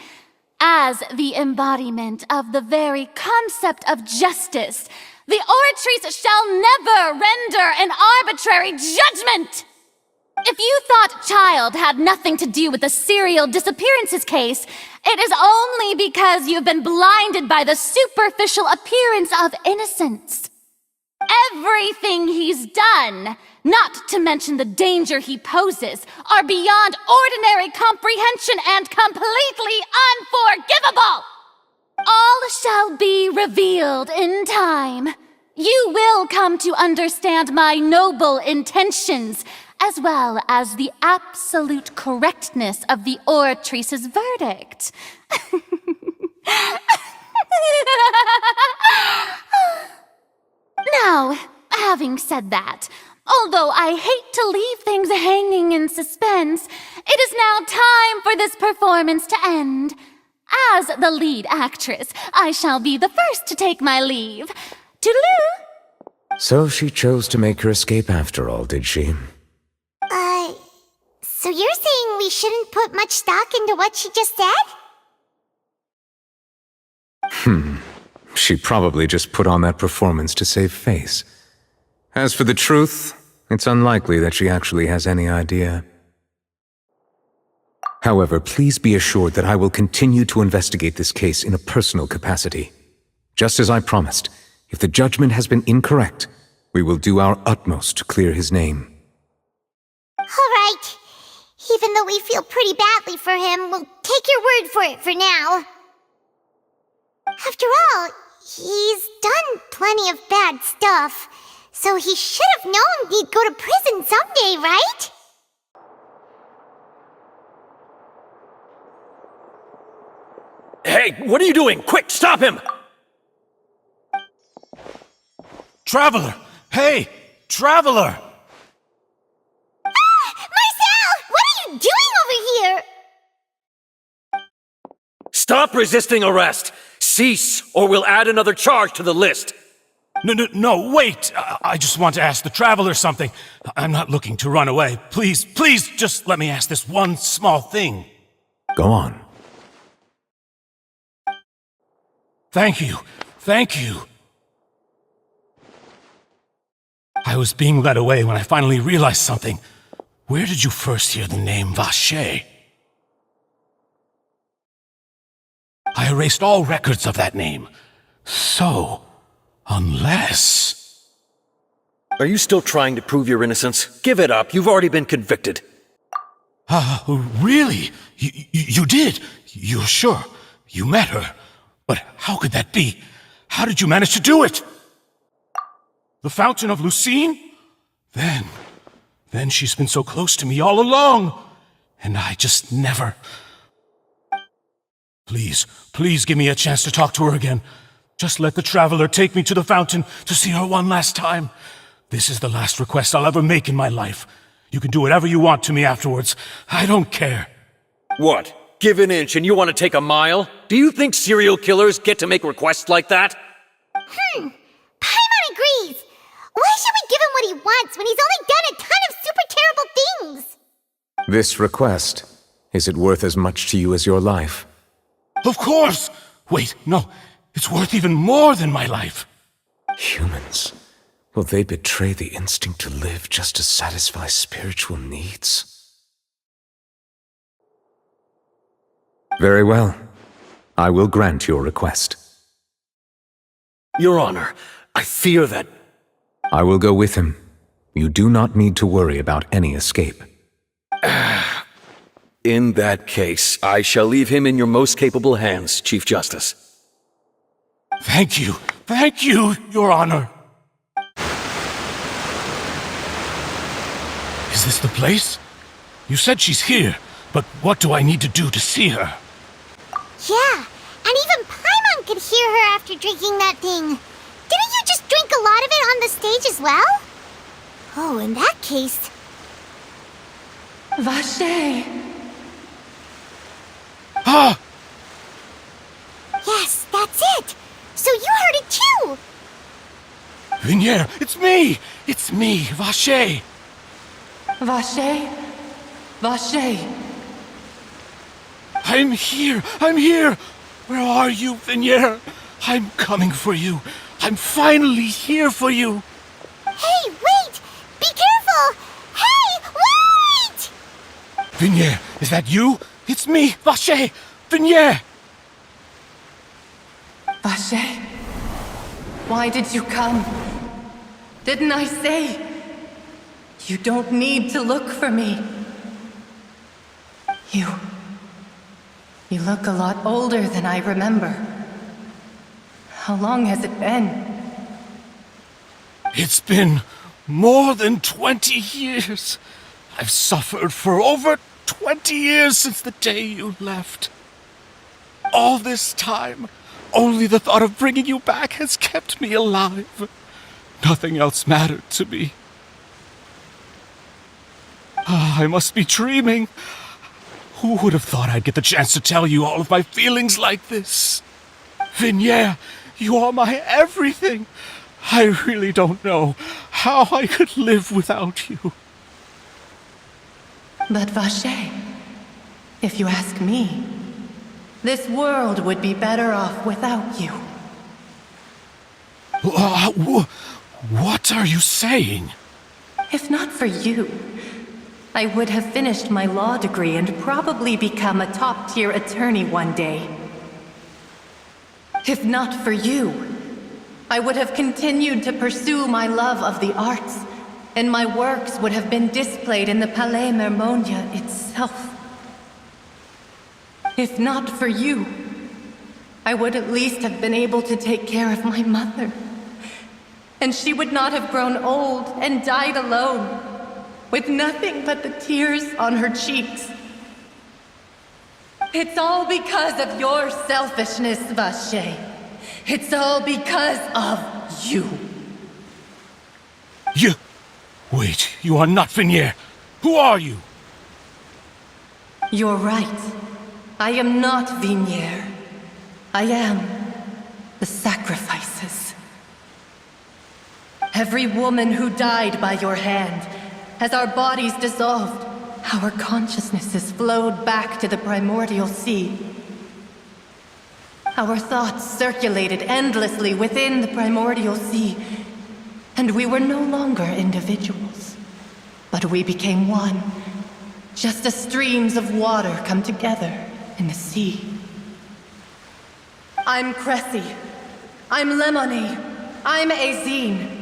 As the embodiment of the very concept of justice, the Oratrice shall never render an arbitrary judgment! If you thought Child had nothing to do with the serial disappearances case, it is only because you've been blinded by the superficial appearance of innocence. Everything he's done, not to mention the danger he poses, are beyond ordinary comprehension and completely unforgivable! All shall be revealed in time. You will come to understand my noble intentions as well as the absolute correctness of the oratrice's verdict. Now, having said that, although I hate to leave things hanging in suspense, it is now time for this performance to end. As the lead actress, I shall be the first to take my leave. Toodaloo! So she chose to make her escape after all, did she? So you're saying we shouldn't put much stock into what she just said? She probably just put on that performance to save face. As for the truth, it's unlikely that she actually has any idea. However, please be assured that I will continue to investigate this case in a personal capacity. Just as I promised, if the judgment has been incorrect, we will do our utmost to clear his name. All right. Even though we feel pretty badly for him, we'll take your word for it for now. After all, he's done plenty of bad stuff, so he should have known he'd go to prison someday, right? Hey, what are you doing? Quick, stop him! Traveler! Hey! Traveler! Marcel! What are you doing over here? Stop resisting arrest! Cease, or we'll add another charge to the list! No, wait! I just want to ask the Traveler something. I'm not looking to run away. Please, just let me ask this one small thing. Go on. Thank you. I was being led away when I finally realized something. Where did you first hear the name Vacher? I erased all records of that name. So, unless... Are you still trying to prove your innocence? Give it up. You've already been convicted. Really? You did? You're sure? You met her? But how could that be? How did you manage to do it? The Fountain of Lucine? Then she's been so close to me all along. And I just never... Please give me a chance to talk to her again. Just let the Traveler take me to the fountain to see her one last time. This is the last request I'll ever make in my life. You can do whatever you want to me afterwards. I don't care. What? Give an inch and you want to take a mile? Do you think serial killers get to make requests like that? Paimon agrees. Why should we give him what he wants when he's only done a ton of super terrible things? This request, is it worth as much to you as your life? Of course! Wait, no. It's worth even more than my life. Humans. Will they betray the instinct to live just to satisfy spiritual needs? Very well. I will grant your request. Your Honor, I fear that... I will go with him. You do not need to worry about any escape. In that case, I shall leave him in your most capable hands, Chief Justice. Thank you, Your Honor. Is this the place? You said she's here, but what do I need to do to see her? Yeah, and even Paimon could hear her after drinking that thing. Didn't you just drink a lot of it on the stage as well? Oh, in that case... Vacher! Ah! Yes, that's it! So you heard it too! Vignier, it's me! It's me, Vacher! Vacher? Vacher! I'm here! Where are you, Vignier? I'm coming for you. I'm finally here for you. Hey, wait! Be careful! Hey, wait! Vignier, is that you? It's me, Vacher! Vignier! Vacher? Why did you come? Didn't I say? You don't need to look for me. You look a lot older than I remember. How long has it been? It's been more than 20 years. I've suffered for over 20 years since the day you left. All this time, only the thought of bringing you back has kept me alive. Nothing else mattered to me. I must be dreaming. Who would have thought I'd get the chance to tell you all of my feelings like this? Vignier, you are my everything. I really don't know how I could live without you. But Vacher, if you ask me, this world would be better off without you. What are you saying? If not for you, I would have finished my law degree and probably become a top-tier attorney one day. If not for you, I would have continued to pursue my love of the arts, and my works would have been displayed in the Palais Mermonia itself. If not for you, I would at least have been able to take care of my mother. And she would not have grown old and died alone, with nothing but the tears on her cheeks. It's all because of your selfishness, Vacher. It's all because of you. You... Wait, you are not Vignier. Who are you? You're right. I am not Vignier. I am the sacrifices. Every woman who died by your hand, as our bodies dissolved, our consciousnesses flowed back to the primordial sea. Our thoughts circulated endlessly within the primordial sea, and we were no longer individuals, but we became one, just as streams of water come together in the sea. I'm Cressy. I'm Lemonie. I'm Azine.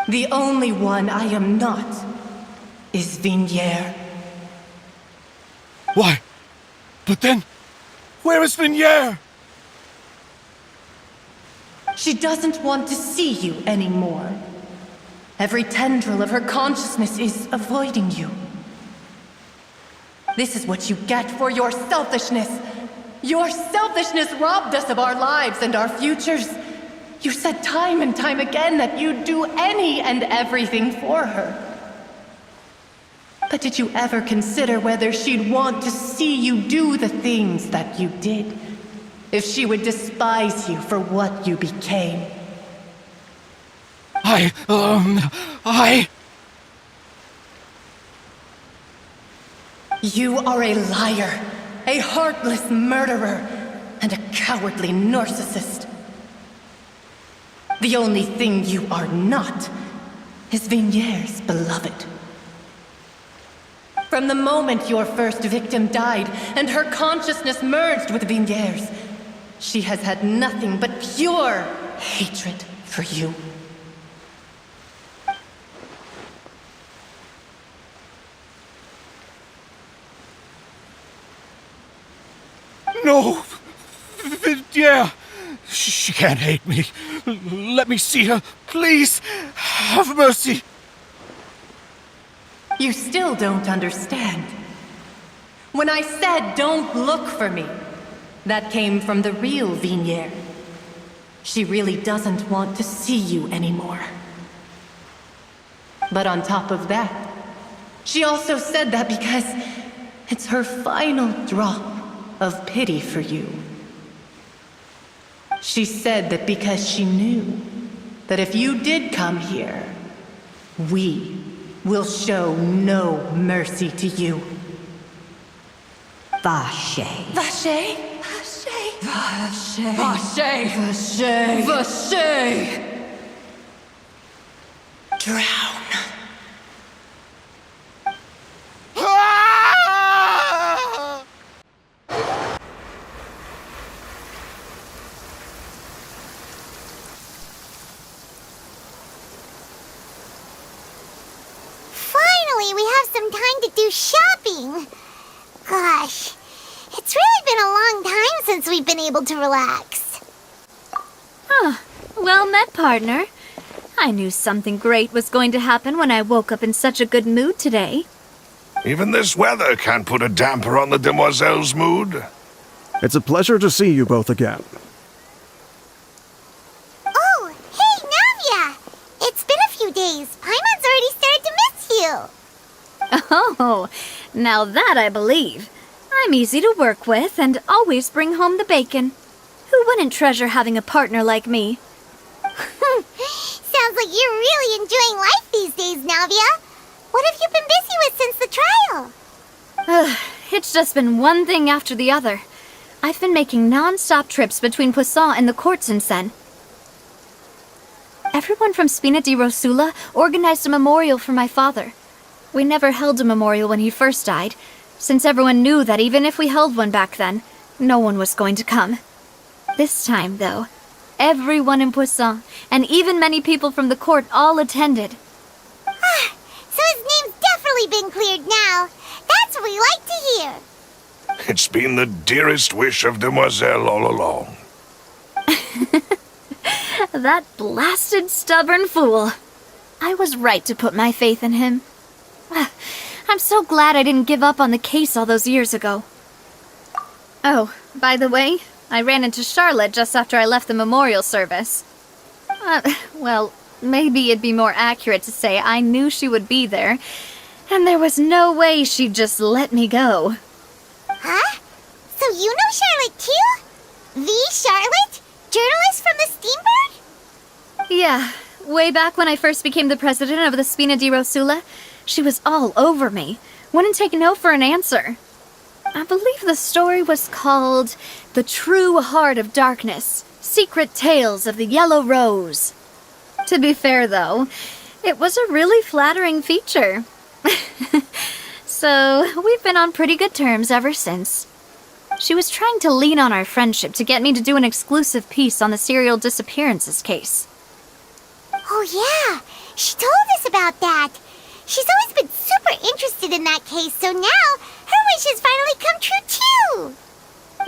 The only one I am not is Vignier. Why? But then, where is Vignier? She doesn't want to see you anymore. Every tendril of her consciousness is avoiding you. This is what you get for your selfishness. Your selfishness robbed us of our lives and our futures. You said time and time again that you'd do any and everything for her. But did you ever consider whether she'd want to see you do the things that you did? If she would despise you for what you became? You are a liar, a heartless murderer, and a cowardly narcissist. The only thing you are not is Vignier's beloved. From the moment your first victim died and her consciousness merged with Vignier's, she has had nothing but pure hatred for you. No! Yeah! She can't hate me. Let me see her. Please! Have mercy! You still don't understand. When I said don't look for me, that came from the real Vignier. She really doesn't want to see you anymore. But on top of that, she also said that because it's her final drop of pity for you. She said that because she knew that if you did come here, we will show no mercy to you. Vacher. Vacher? Vacher. Vacher! Vacher. Vacher! Drown. Finally, we have some time to do shopping. Gosh, it's really been a long time since we've been able to relax. Well met, partner. I knew something great was going to happen when I woke up in such a good mood today. Even this weather can't put a damper on the demoiselle's mood. It's a pleasure to see you both again. Oh, hey, Navia! It's been a few days. Paimon's already started to miss you. Oh, now that I believe. I'm easy to work with and always bring home the bacon. Who wouldn't treasure having a partner like me? Sounds like you're really enjoying life these days, Navia. What have you been busy with since the trial? It's just been one thing after the other. I've been making non-stop trips between Poisson and the courts in Sen. Everyone from Spina di Rosula organized a memorial for my father. We never held a memorial when he first died, since everyone knew that even if we held one back then, no one was going to come. This time, though, everyone in Poisson, and even many people from the court, all attended. So his name's definitely been cleared now. That's what we like to hear. It's been the dearest wish of Demoiselle all along. That blasted stubborn fool. I was right to put my faith in him. I'm so glad I didn't give up on the case all those years ago. Oh, by the way, I ran into Charlotte just after I left the memorial service. Well, maybe it'd be more accurate to say I knew she would be there, and there was no way she'd just let me go. Huh? So you know Charlotte too? The Charlotte? Journalist from the Steambird? Yeah, way back when I first became the president of the Spina di Rosula, she was all over me. Wouldn't take no for an answer. I believe the story was called The True Heart of Darkness, Secret Tales of the Yellow Rose. To be fair, though, it was a really flattering feature. So, we've been on pretty good terms ever since. She was trying to lean on our friendship to get me to do an exclusive piece on the serial disappearances case. Oh yeah, she told us about that. She's always been super interested in that case, so now her wish has finally come true too.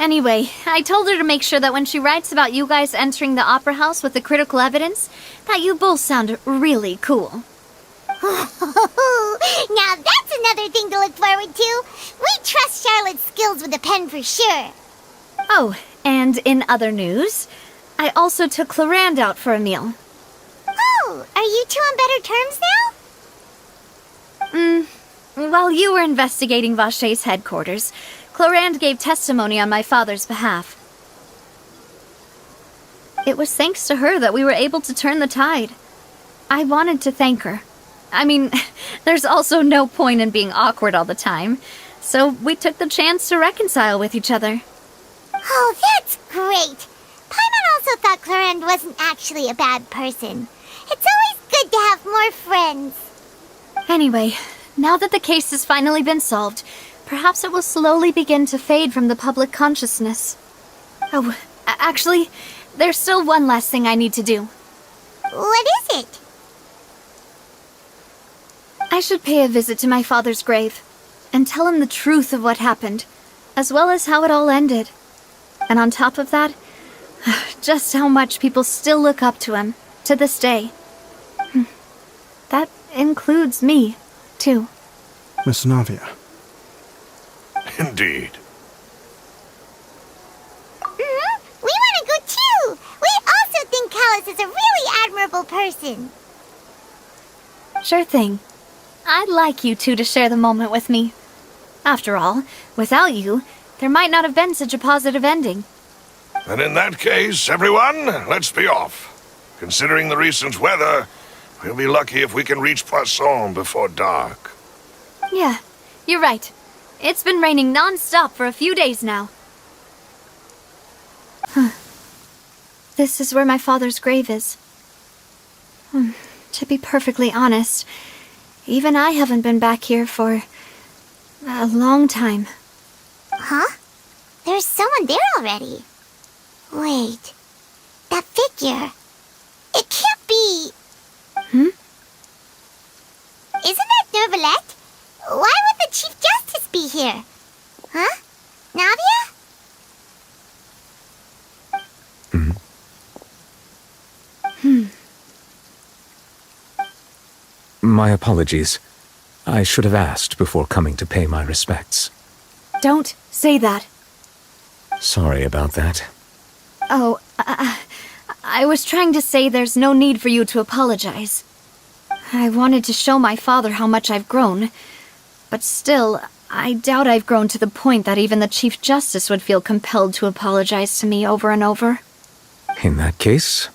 Anyway, I told her to make sure that when she writes about you guys entering the opera house with the critical evidence, that you both sound really cool. Now that's another thing to look forward to. We trust Charlotte's skills with a pen for sure. Oh, and in other news, I also took Clarande out for a meal. Oh, are you two on better terms now? While you were investigating Vaché's headquarters, Clarande gave testimony on my father's behalf. It was thanks to her that we were able to turn the tide. I wanted to thank her. I mean, there's also no point in being awkward all the time, so we took the chance to reconcile with each other. Oh, that's great. Paimon also thought Clarande wasn't actually a bad person. It's always good to have more friends. Anyway, now that the case has finally been solved, perhaps it will slowly begin to fade from the public consciousness. Oh, actually, there's still one last thing I need to do. What is it? I should pay a visit to my father's grave and tell him the truth of what happened, as well as how it all ended. And on top of that, just how much people still look up to him to this day. That includes me, too. Miss Navia. Indeed. We want to go too. We also think Callus is a really admirable person. Sure thing. I'd like you two to share the moment with me. After all, without you, there might not have been such a positive ending. And in that case, everyone, let's be off. Considering the recent weather, we'll be lucky if we can reach Poisson before dark. Yeah, you're right. It's been raining non-stop for a few days now. This is where my father's grave is. To be perfectly honest, even I haven't been back here for a long time. Huh? There's someone there already. Wait. That figure. It can't be... Isn't that Nervalette? Why would the Chief Justice be here? Huh? Navia? My apologies. I should have asked before coming to pay my respects. Don't say that. Sorry about that. Oh, I was trying to say there's no need for you to apologize. I wanted to show my father how much I've grown, but still, I doubt I've grown to the point that even the Chief Justice would feel compelled to apologize to me over and over. In that case,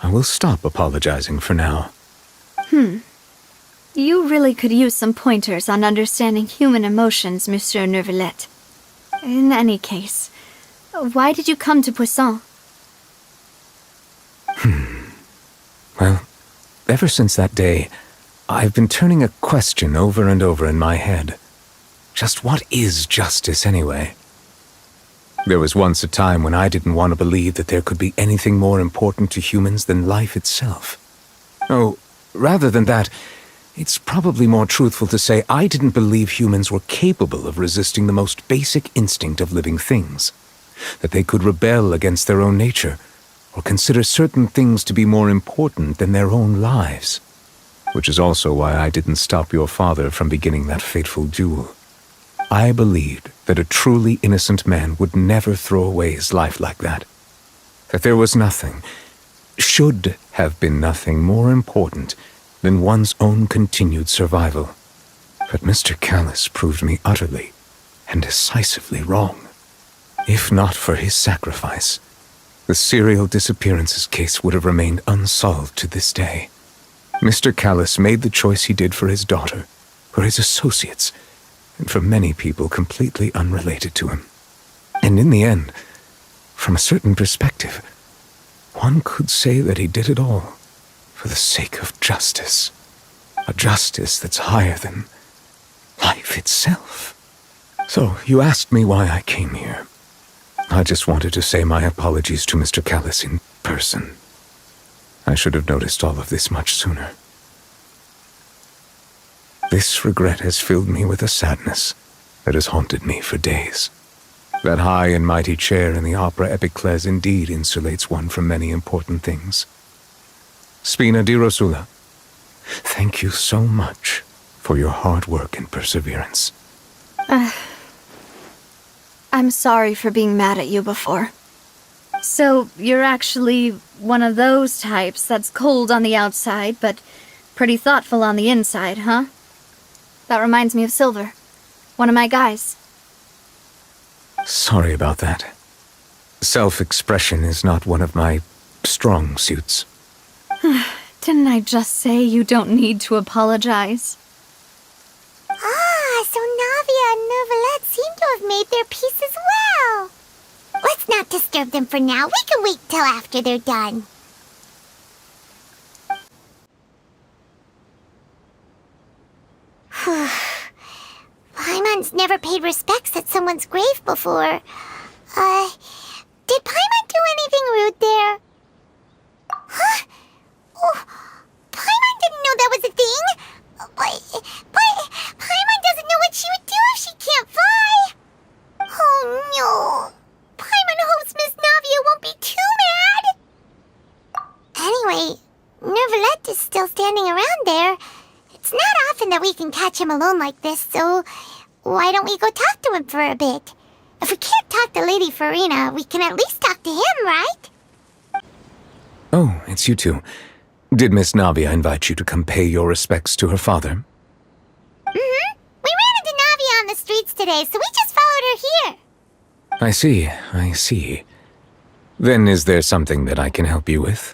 I will stop apologizing for now. You really could use some pointers on understanding human emotions, Monsieur Neuvillette. In any case, why did you come to Poisson? Well, ever since that day, I've been turning a question over and over in my head. Just what is justice, anyway? There was once a time when I didn't want to believe that there could be anything more important to humans than life itself. Oh, rather than that, it's probably more truthful to say I didn't believe humans were capable of resisting the most basic instinct of living things. That they could rebel against their own nature, or consider certain things to be more important than their own lives. Which is also why I didn't stop your father from beginning that fateful duel. I believed that a truly innocent man would never throw away his life like that. That there was nothing, should have been nothing more important than one's own continued survival. But Mr. Callis proved me utterly and decisively wrong. If not for his sacrifice, the serial disappearances case would have remained unsolved to this day. Mr. Callis made the choice he did for his daughter, for his associates, and for many people completely unrelated to him. And in the end, from a certain perspective, one could say that he did it all for the sake of justice. A justice that's higher than life itself. So, you asked me why I came here. I just wanted to say my apologies to Mr. Callis in person. I should have noticed all of this much sooner. This regret has filled me with a sadness that has haunted me for days. That high and mighty chair in the Opera Epiclese indeed insulates one from many important things. Spina di Rosula, thank you so much for your hard work and perseverance. I'm sorry for being mad at you before. So, you're actually one of those types that's cold on the outside, but pretty thoughtful on the inside, huh? That reminds me of Silver, one of my guys. Sorry about that. Self-expression is not one of my strong suits. Didn't I just say you don't need to apologize? So Navia and Neuvillette seem to have made their peace as well. Let's not disturb them for now. We can wait till after they're done. Paimon's never paid respects at someone's grave before. Did Paimon do anything rude there? Huh? Oh, Paimon didn't know that was a thing. But Paimon doesn't know what she would do if she can't fly. Oh no. Paimon hopes Miss Navia won't be too mad. Anyway, Neuvillette is still standing around there. It's not often that we can catch him alone like this, so why don't we go talk to him for a bit? If we can't talk to Lady Farina, we can at least talk to him, right? Oh, it's you two. Did Miss Navia invite you to come pay your respects to her father? Mm-hmm. We ran into Navia on the streets today, so we just followed her here. I see. Then is there something that I can help you with?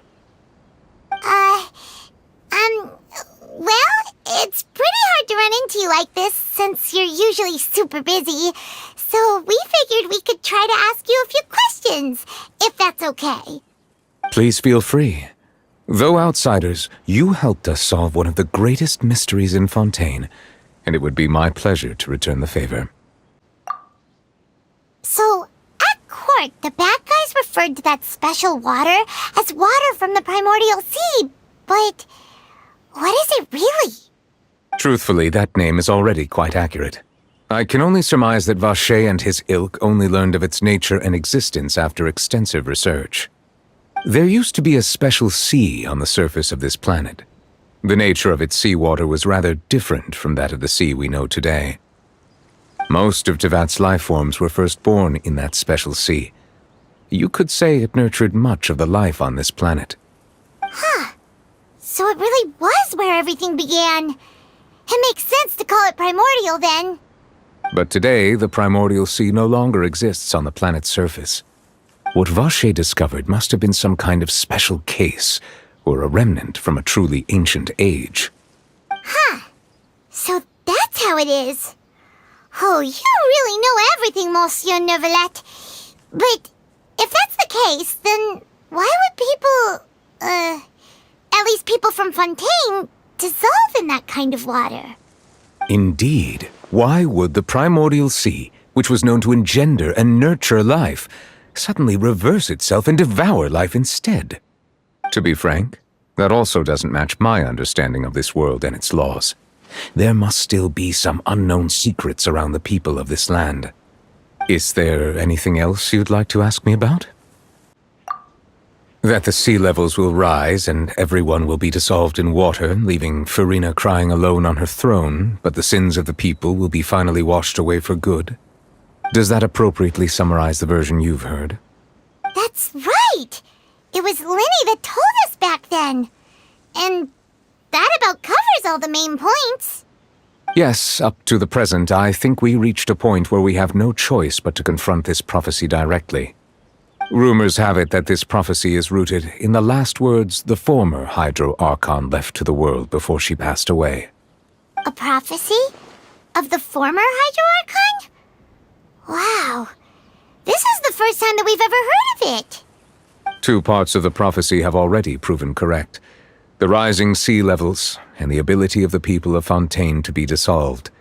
Well, it's pretty hard to run into you like this, since you're usually super busy. So we figured we could try to ask you a few questions, if that's okay. Please feel free. Though outsiders, you helped us solve one of the greatest mysteries in Fontaine, and it would be my pleasure to return the favor. So, at court, the bad guys referred to that special water as water from the primordial sea, but what is it really? Truthfully, that name is already quite accurate. I can only surmise that Vacher and his ilk only learned of its nature and existence after extensive research. There used to be a special sea on the surface of this planet. The nature of its seawater was rather different from that of the sea we know today. Most of Tevat's life forms were first born in that special sea. You could say it nurtured much of the life on this planet. Huh. So it really was where everything began. It makes sense to call it primordial then. But today, the primordial sea no longer exists on the planet's surface. What Vache discovered must have been some kind of special case, or a remnant from a truly ancient age. Huh. So that's how it is. Oh, you really know everything, Monsieur Neuvillette. But if that's the case, then why would people, at least people from Fontaine, dissolve in that kind of water? Indeed. Why would the primordial sea, which was known to engender and nurture life, suddenly reverse itself and devour life instead? To be frank, that also doesn't match my understanding of this world and its laws. There must still be some unknown secrets around the people of this land. Is there anything else you'd like to ask me about? That the sea levels will rise and everyone will be dissolved in water, leaving Farina crying alone on her throne, but the sins of the people will be finally washed away for good. Does that appropriately summarize the version you've heard? That's right! It was Linny that told us back then. And that about covers all the main points. Yes, up to the present, I think we reached a point where we have no choice but to confront this prophecy directly. Rumors have it that this prophecy is rooted in the last words the former Hydro Archon left to the world before she passed away. A prophecy? Of the former Hydro Archon? Wow. This is the first time that we've ever heard of it. 2 parts of the prophecy have already proven correct. The rising sea levels and the ability of the people of Fontaine to be dissolved.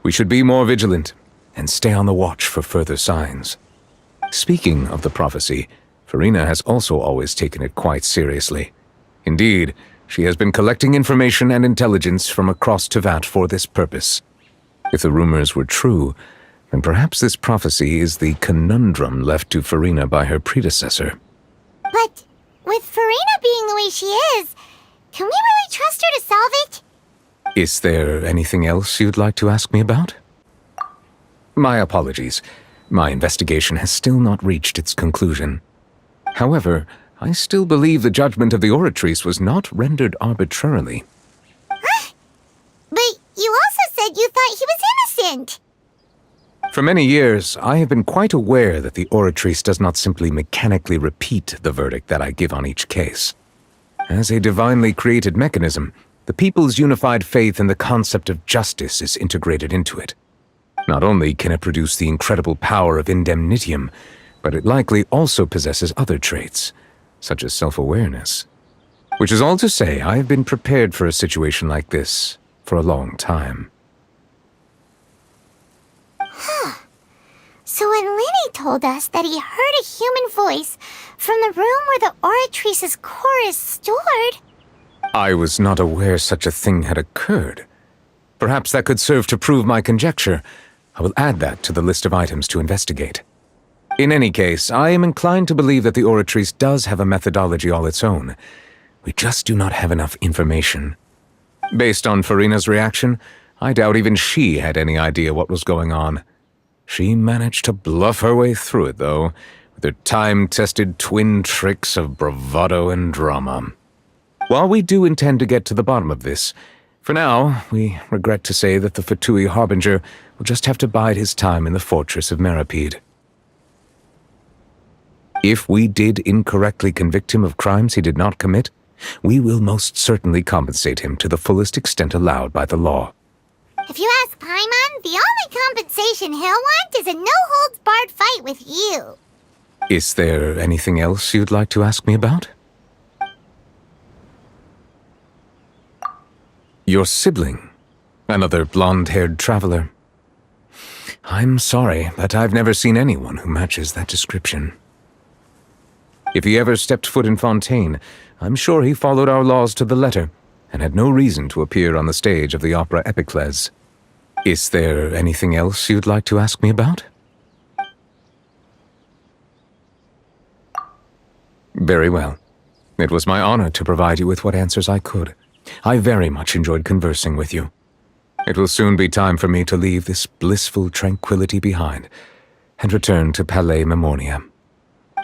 We should be more vigilant and stay on the watch for further signs. Speaking of the prophecy, Farina has also always taken it quite seriously. Indeed, she has been collecting information and intelligence from across Tevat for this purpose. If the rumors were true, then perhaps this prophecy is the conundrum left to Farina by her predecessor. But with Farina being the way she is, can we really trust her to solve it? Is there anything else you'd like to ask me about? My apologies. My investigation has still not reached its conclusion. However, I still believe the judgment of the Oratrice was not rendered arbitrarily. Huh? But you also said you thought he was innocent. For many years, I have been quite aware that the Oratrice does not simply mechanically repeat the verdict that I give on each case. As a divinely created mechanism, the people's unified faith in the concept of justice is integrated into it. Not only can it produce the incredible power of indemnitium, but it likely also possesses other traits, such as self-awareness. Which is all to say, I have been prepared for a situation like this for a long time. Huh. So when Linny told us that he heard a human voice from the room where the Oratrice's core is stored... I was not aware such a thing had occurred. Perhaps that could serve to prove my conjecture. I will add that to the list of items to investigate. In any case, I am inclined to believe that the Oratrice does have a methodology all its own. We just do not have enough information. Based on Farina's reaction, I doubt even she had any idea what was going on. She managed to bluff her way through it, though, with her time-tested twin tricks of bravado and drama. While we do intend to get to the bottom of this, for now, we regret to say that the Fatui Harbinger will just have to bide his time in the fortress of Meripede. If we did incorrectly convict him of crimes he did not commit, we will most certainly compensate him to the fullest extent allowed by the law. If you ask Paimon, the only compensation he'll want is a no-holds-barred fight with you. Is there anything else you'd like to ask me about? Your sibling, another blonde-haired traveler. I'm sorry, but I've never seen anyone who matches that description. If he ever stepped foot in Fontaine, I'm sure he followed our laws to the letter, and had no reason to appear on the stage of the opera Epicles. Is there anything else you'd like to ask me about? Very well. It was my honor to provide you with what answers I could. I very much enjoyed conversing with you. It will soon be time for me to leave this blissful tranquility behind and return to Palais Memonia.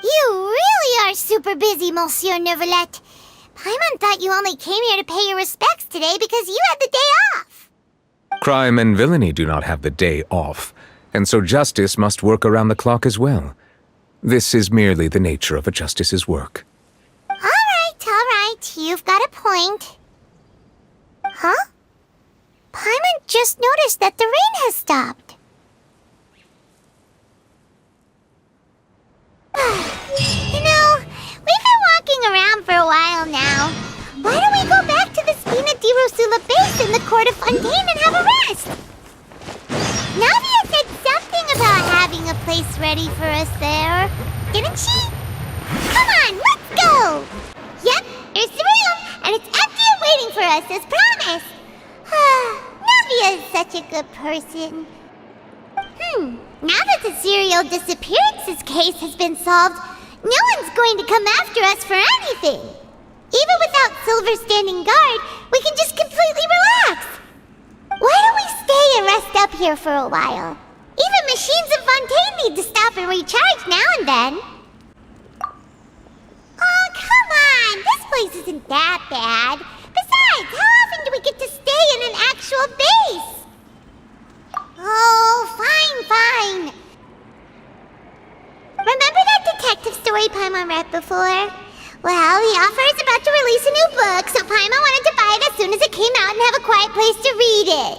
You really are super busy, Monsieur Neuvillette. Paimon thought you only came here to pay your respects today because you had the day off. Crime and villainy do not have the day off, and so justice must work around the clock as well. This is merely the nature of a justice's work. All right. You've got a point. Huh? Paimon just noticed that the rain has stopped. You know, we've been walking around for a while now. Why don't we go back to the Spina di Rosula base in the court of Fontaine and have a rest? Navia said something about having a place ready for us there, didn't she? Come on, let's go! Yep, here's the room, and it's empty and waiting for us as promised. Navia is such a good person. Now that the serial disappearances case has been solved, no one's going to come after us for anything. Even without Silver standing guard, we can just completely relax. Why don't we stay and rest up here for a while? Even machines in Fontaine need to stop and recharge now and then. Oh, come on! This place isn't that bad. Besides, how often do we get to stay in an actual base? Oh, fine. Remember that detective story Paimon read before? Well, the author is about to release a new book, so Paimon wanted to buy it as soon as it came out and have a quiet place to read it.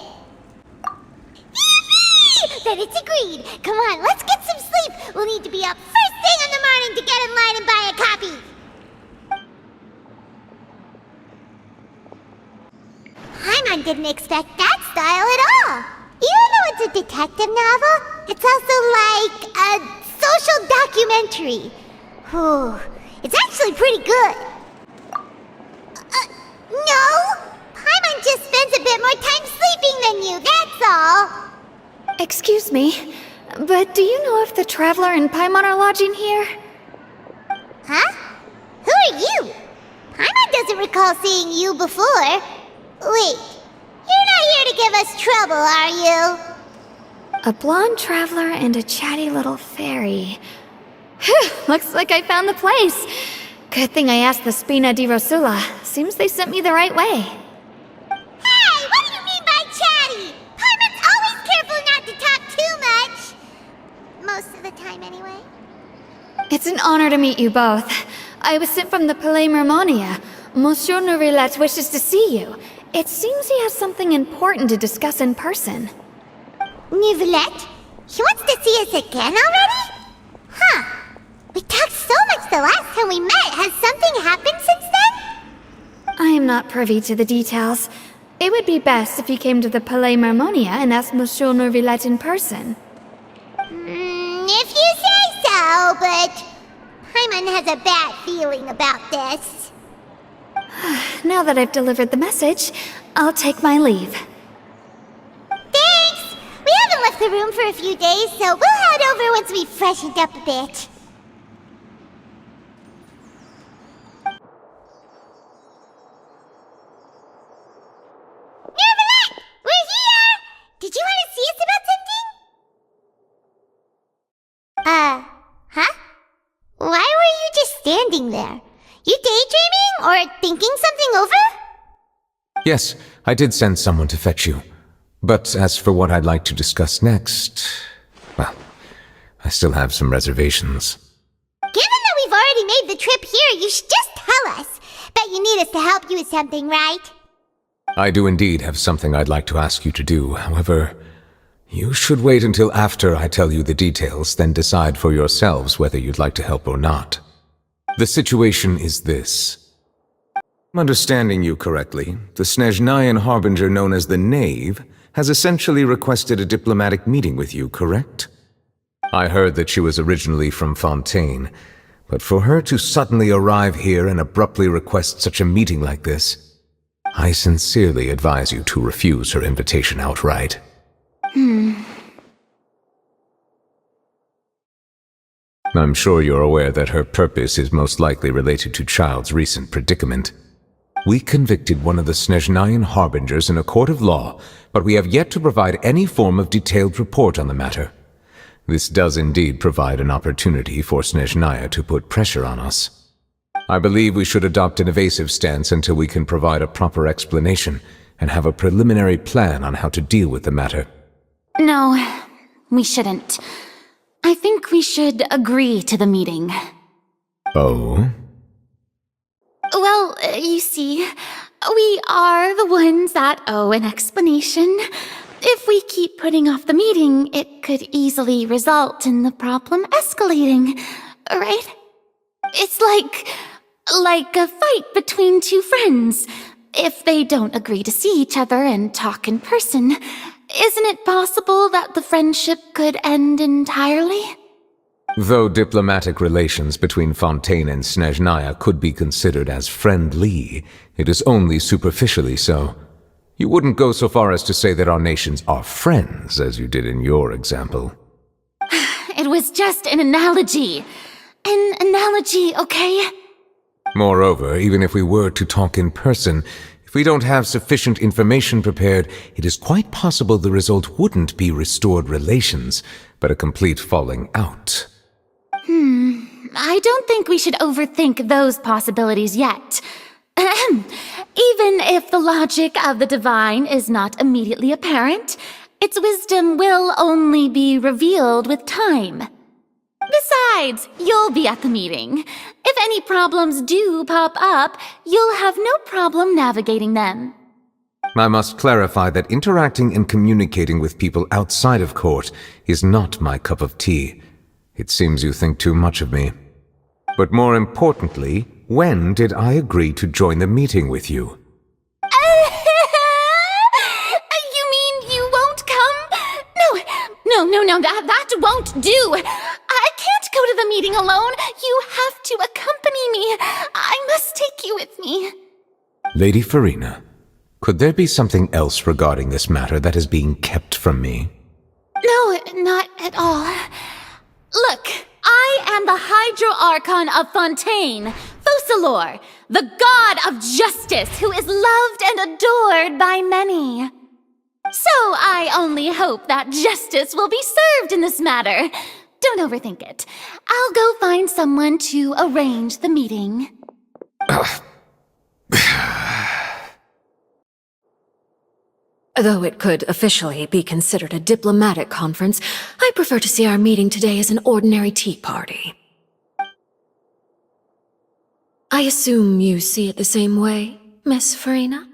Yippee! Then it's agreed. Come on, let's get some sleep. We'll need to be up first thing in the morning to get in line and buy a copy. Paimon didn't expect that style at all. Even though it's a detective novel, it's also like a social documentary. Whew. It's actually pretty good. No! Paimon just spends a bit more time sleeping than you, that's all. Excuse me, but do you know if the Traveler and Paimon are lodging here? Huh? Who are you? Paimon doesn't recall seeing you before. Wait, you're not here to give us trouble, are you? A blonde traveler and a chatty little fairy. Whew, looks like I found the place. Good thing I asked the Spina di Rosula. Seems they sent me the right way. Hey, what do you mean by chatty? Paimon's always careful not to talk too much. Most of the time, anyway. It's an honor to meet you both. I was sent from the Palais Mermonia. Monsieur Neuvillette wishes to see you. It seems he has something important to discuss in person. Neuvillette? He wants to see us again already? Huh. We talked so much the last time we met. Has something happened since then? I am not privy to the details. It would be best if you came to the Palais Mermonia and asked Monsieur Neuvillette in person. If you say so, but Paimon has a bad feeling about this. Now that I've delivered the message, I'll take my leave. Thanks! We haven't left the room for a few days, so we'll head over once we've freshened up a bit. Neuvillette! We're here! Did you want to see us about something? Huh? Why were you just standing there? You daydreaming or thinking something over? Yes, I did send someone to fetch you. But as for what I'd like to discuss next, well, I still have some reservations. Given that we've already made the trip here, you should just tell us. Bet you need us to help you with something, right? I do indeed have something I'd like to ask you to do. However, you should wait until after I tell you the details, then decide for yourselves whether you'd like to help or not. The situation is this. If I'm understanding you correctly, the Snezhnayan harbinger known as the Knave has essentially requested a diplomatic meeting with you, correct? I heard that she was originally from Fontaine, but for her to suddenly arrive here and abruptly request such a meeting like this, I sincerely advise you to refuse her invitation outright. I'm sure you're aware that her purpose is most likely related to Child's recent predicament. We convicted one of the Snezhnayan harbingers in a court of law, but we have yet to provide any form of detailed report on the matter. This does indeed provide an opportunity for Snezhnaya to put pressure on us. I believe we should adopt an evasive stance until we can provide a proper explanation and have a preliminary plan on how to deal with the matter. No, we shouldn't. I think we should agree to the meeting. Oh? Well, you see, we are the ones that owe an explanation. If we keep putting off the meeting, it could easily result in the problem escalating, right? It's like a fight between two friends. If they don't agree to see each other and talk in person, isn't it possible that the friendship could end entirely? Though diplomatic relations between Fontaine and Snezhnaya could be considered as friendly, it is only superficially so. You wouldn't go so far as to say that our nations are friends, as you did in your example. It was just an analogy. An analogy, okay? Moreover, even if we were to talk in person, if we don't have sufficient information prepared, it is quite possible the result wouldn't be restored relations, but a complete falling out. I don't think we should overthink those possibilities yet. Even if the logic of the divine is not immediately apparent, its wisdom will only be revealed with time. Besides, you'll be at the meeting. If any problems do pop up, you'll have no problem navigating them. I must clarify that interacting and communicating with people outside of court is not my cup of tea. It seems you think too much of me. But more importantly, when did I agree to join the meeting with you? You mean you won't come? No, that won't do. I can't go to the meeting alone. You have to accompany me. I must take you with me. Lady Farina, could there be something else regarding this matter that is being kept from me? No, not at all. Look, I am the Hydro-Archon of Fontaine, Focalor, the god of justice who is loved and adored by many. So I only hope that justice will be served in this matter. Don't overthink it. I'll go find someone to arrange the meeting. Though it could officially be considered a diplomatic conference, I prefer to see our meeting today as an ordinary tea party. I assume you see it the same way, Miss Farina?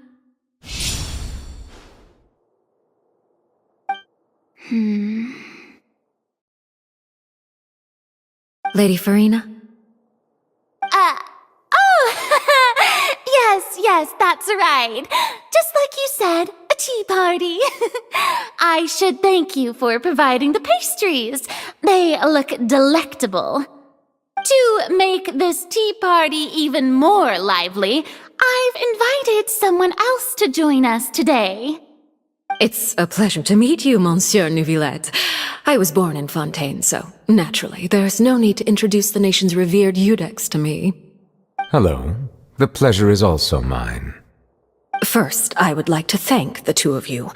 Lady Farina? Yes, that's right. Just like you said, a tea party. I should thank you for providing the pastries. They look delectable. To make this tea party even more lively, I've invited someone else to join us today. It's a pleasure to meet you, Monsieur Neuvillette. I was born in Fontaine, so naturally, there's no need to introduce the nation's revered Eudex to me. Hello. The pleasure is also mine. First, I would like to thank the two of you.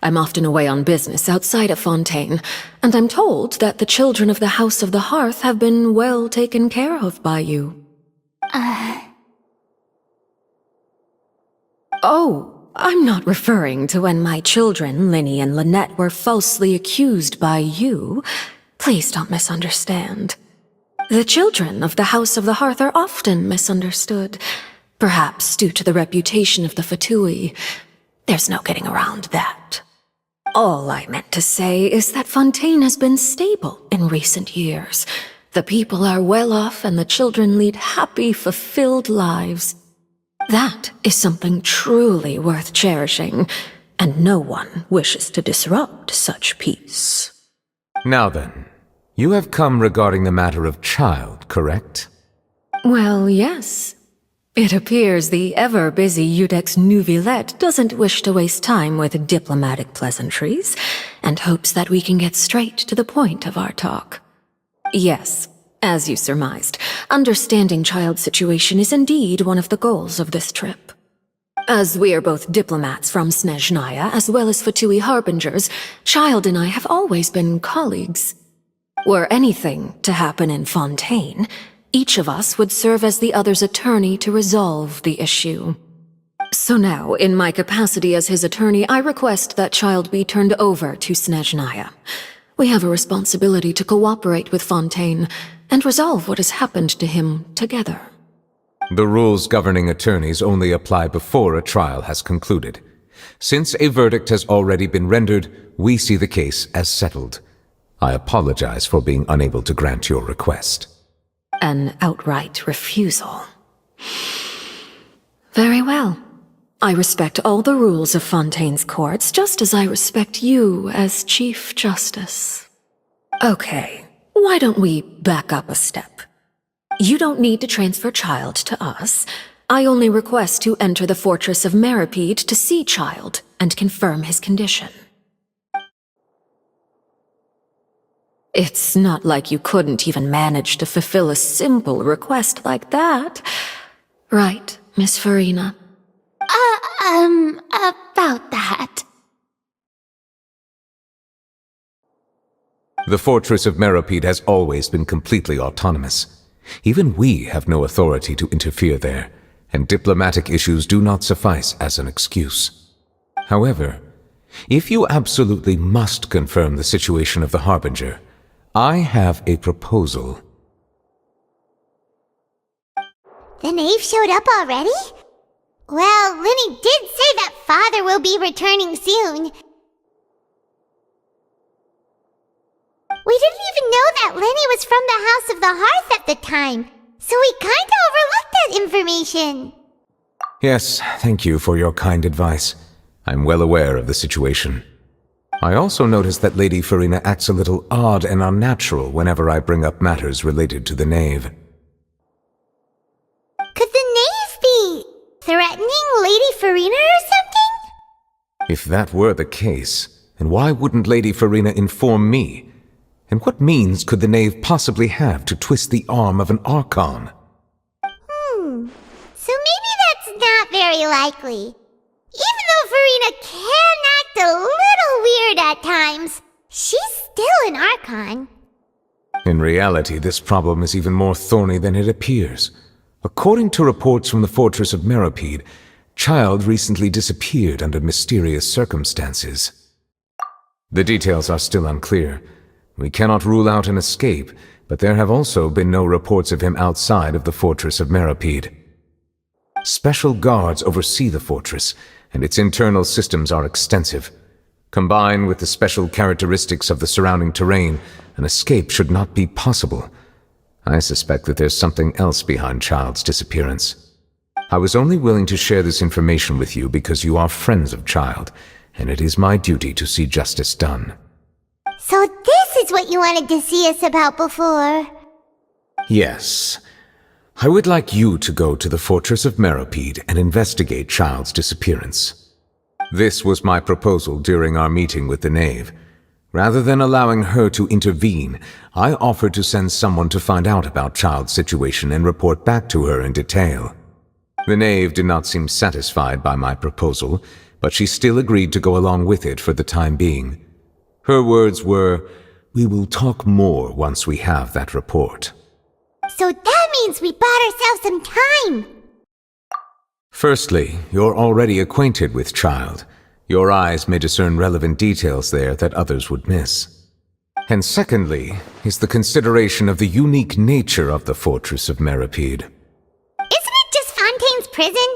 I'm often away on business outside of Fontaine, and I'm told that the children of the House of the Hearth have been well taken care of by you. Oh, I'm not referring to when my children, Linny and Lynette, were falsely accused by you. Please don't misunderstand. The children of the House of the Hearth are often misunderstood, perhaps due to the reputation of the Fatui. There's no getting around that. All I meant to say is that Fontaine has been stable in recent years. The people are well off and the children lead happy, fulfilled lives. That is something truly worth cherishing, and no one wishes to disrupt such peace. Now then, you have come regarding the matter of child, correct? Well, yes. It appears the ever-busy Eudex Neuvillette doesn't wish to waste time with diplomatic pleasantries, and hopes that we can get straight to the point of our talk. Yes, as you surmised, understanding child's situation is indeed one of the goals of this trip. As we are both diplomats from Snezhnaya as well as Fatui Harbingers, Child and I have always been colleagues. Were anything to happen in Fontaine, each of us would serve as the other's attorney to resolve the issue. So now, in my capacity as his attorney, I request that Child be turned over to Snezhnaya. We have a responsibility to cooperate with Fontaine and resolve what has happened to him together. The rules governing attorneys only apply before a trial has concluded. Since a verdict has already been rendered, we see the case as settled. I apologize for being unable to grant your request. An outright refusal. Very well. I respect all the rules of Fontaine's courts, just as I respect you as Chief Justice. Okay, why don't we back up a step? You don't need to transfer Child to us. I only request to enter the fortress of Meripede to see Child and confirm his condition. It's not like you couldn't even manage to fulfill a simple request like that. Right, Miss Farina? About that. The fortress of Meripede has always been completely autonomous. Even we have no authority to interfere there, and diplomatic issues do not suffice as an excuse. However, if you absolutely must confirm the situation of the Harbinger, I have a proposal. The knave showed up already? Well, Linny did say that Father will be returning soon. We didn't even know that Linny was from the House of the Hearth at the time, so we kinda overlooked that information. Yes, thank you for your kind advice. I'm well aware of the situation. I also noticed that Lady Farina acts a little odd and unnatural whenever I bring up matters related to the knave. Could the knave be threatening Lady Farina or something? If that were the case, then why wouldn't Lady Farina inform me? And what means could the knave possibly have to twist the arm of an Archon? So maybe that's not very likely. Even though Farina can act a little weird at times, she's still an Archon. In reality, this problem is even more thorny than it appears. According to reports from the fortress of Meripede, Child recently disappeared under mysterious circumstances. The details are still unclear. We cannot rule out an escape, but there have also been no reports of him outside of the fortress of Meripede. Special guards oversee the fortress, and its internal systems are extensive. Combined with the special characteristics of the surrounding terrain, an escape should not be possible. I suspect that there's something else behind Child's disappearance. I was only willing to share this information with you because you are friends of Child, and it is my duty to see justice done. So this is what you wanted to see us about before. Yes. I would like you to go to the fortress of Meripede and investigate Child's disappearance. This was my proposal during our meeting with the knave. Rather than allowing her to intervene, I offered to send someone to find out about Child's situation and report back to her in detail. The knave did not seem satisfied by my proposal, but she still agreed to go along with it for the time being. Her words were, "We will talk more once we have that report." So that means we bought ourselves some time. Firstly, you're already acquainted with Child. Your eyes may discern relevant details there that others would miss. And secondly, is the consideration of the unique nature of the fortress of Meripede. Isn't it just Fontaine's prison?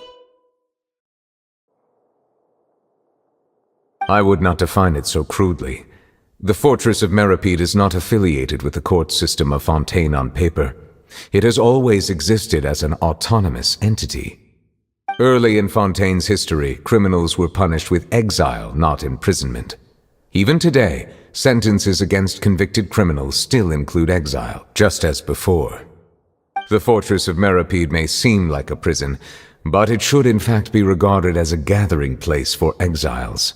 I would not define it so crudely. The fortress of Meripede is not affiliated with the court system of Fontaine on paper. It has always existed as an autonomous entity. Early in Fontaine's history, criminals were punished with exile, not imprisonment. Even today, sentences against convicted criminals still include exile, just as before. The fortress of Meripede may seem like a prison, but it should in fact be regarded as a gathering place for exiles.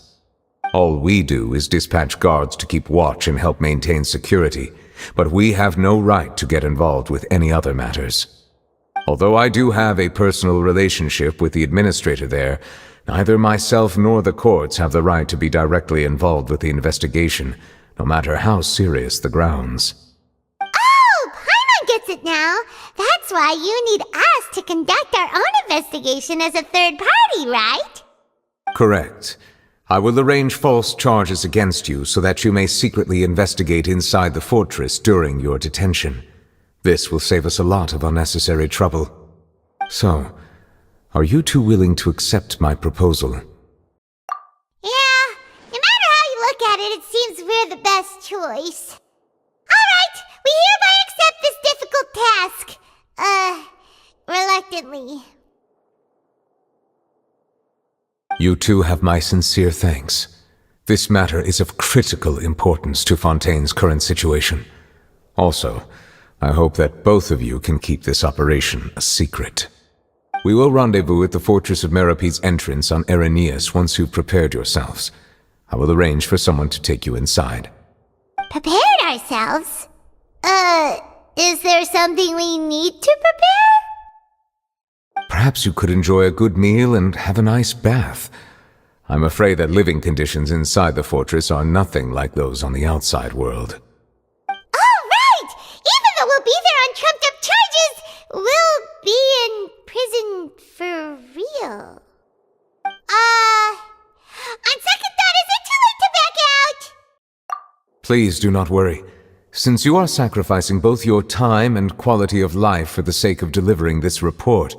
All we do is dispatch guards to keep watch and help maintain security, but we have no right to get involved with any other matters. Although I do have a personal relationship with the administrator there, neither myself nor the courts have the right to be directly involved with the investigation, no matter how serious the grounds. Oh, Paimon gets it now. That's why you need us to conduct our own investigation as a third party, right? Correct. I will arrange false charges against you so that you may secretly investigate inside the fortress during your detention. This will save us a lot of unnecessary trouble. So, are you two willing to accept my proposal? Yeah, no matter how you look at it, it seems we're the best choice. Alright, we hereby accept this difficult task. Reluctantly. You two have my sincere thanks. This matter is of critical importance to Fontaine's current situation. Also, I hope that both of you can keep this operation a secret. We will rendezvous at the Fortress of Meropede's entrance on Irenaeus once you've prepared yourselves. I will arrange for someone to take you inside. Prepared ourselves? Is there something we need to prepare? Perhaps you could enjoy a good meal and have a nice bath. I'm afraid that living conditions inside the fortress are nothing like those on the outside world. Oh, right! Even though we'll be there on trumped-up charges, we'll be in prison for real. On second thought, is it too late to back out? Please do not worry. Since you are sacrificing both your time and quality of life for the sake of delivering this report,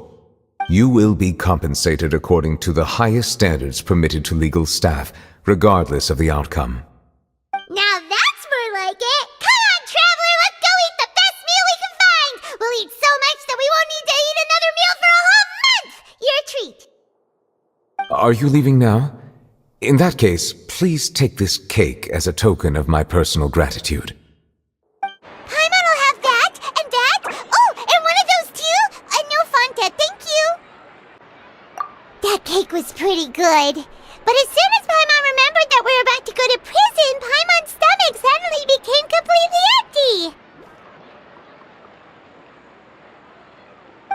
you will be compensated according to the highest standards permitted to legal staff, regardless of the outcome. Now that's more like it! Come on, traveler, let's go eat the best meal we can find! We'll eat so much that we won't need to eat another meal for a whole month! You're a treat! Are you leaving now? In that case, please take this cake as a token of my personal gratitude. Paimon will have that, and that! Oh, and one of those too! No Fontaine, thank you! That cake was pretty good. But as soon as Paimon remembered that we were about to go to prison, Paimon's stomach suddenly became completely empty!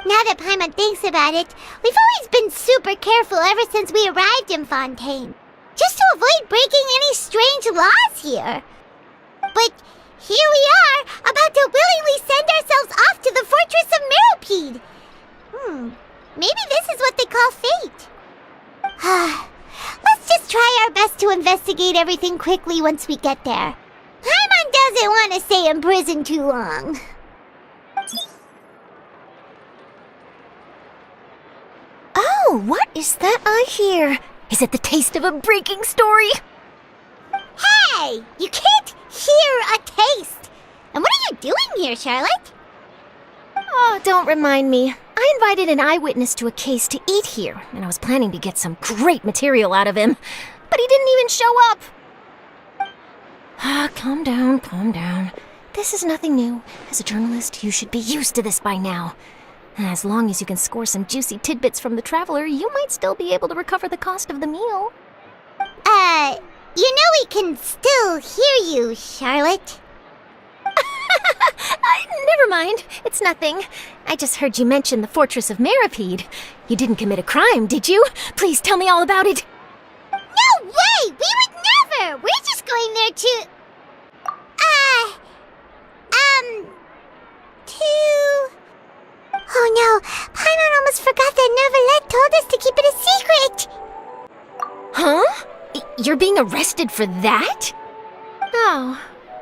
Now that Paimon thinks about it, we've always been super careful ever since we arrived in Fontaine. Just to avoid breaking any strange laws here. But here we are, about to willingly send ourselves off to the Fortress of Meropede. Maybe this is what they call fate. Let's just try our best to investigate everything quickly once we get there. Paimon doesn't want to stay in prison too long. Oh, what is that I hear? Is it the taste of a breaking story? Hey! You can't hear a taste! And what are you doing here, Charlotte? Oh, don't remind me. I invited an eyewitness to a case to eat here, and I was planning to get some great material out of him. But he didn't even show up. Calm down, calm down. This is nothing new. As a journalist, you should be used to this by now. As long as you can score some juicy tidbits from the traveler, you might still be able to recover the cost of the meal. You know we can still hear you, Charlotte. Never mind. It's nothing. I just heard you mention the Fortress of Meropede. You didn't commit a crime, did you? Please tell me all about it. No way! We would never! We're just going there to... Oh no, Paimon almost forgot that Neuvillette told us to keep it a secret! Huh? You're being arrested for that? Oh,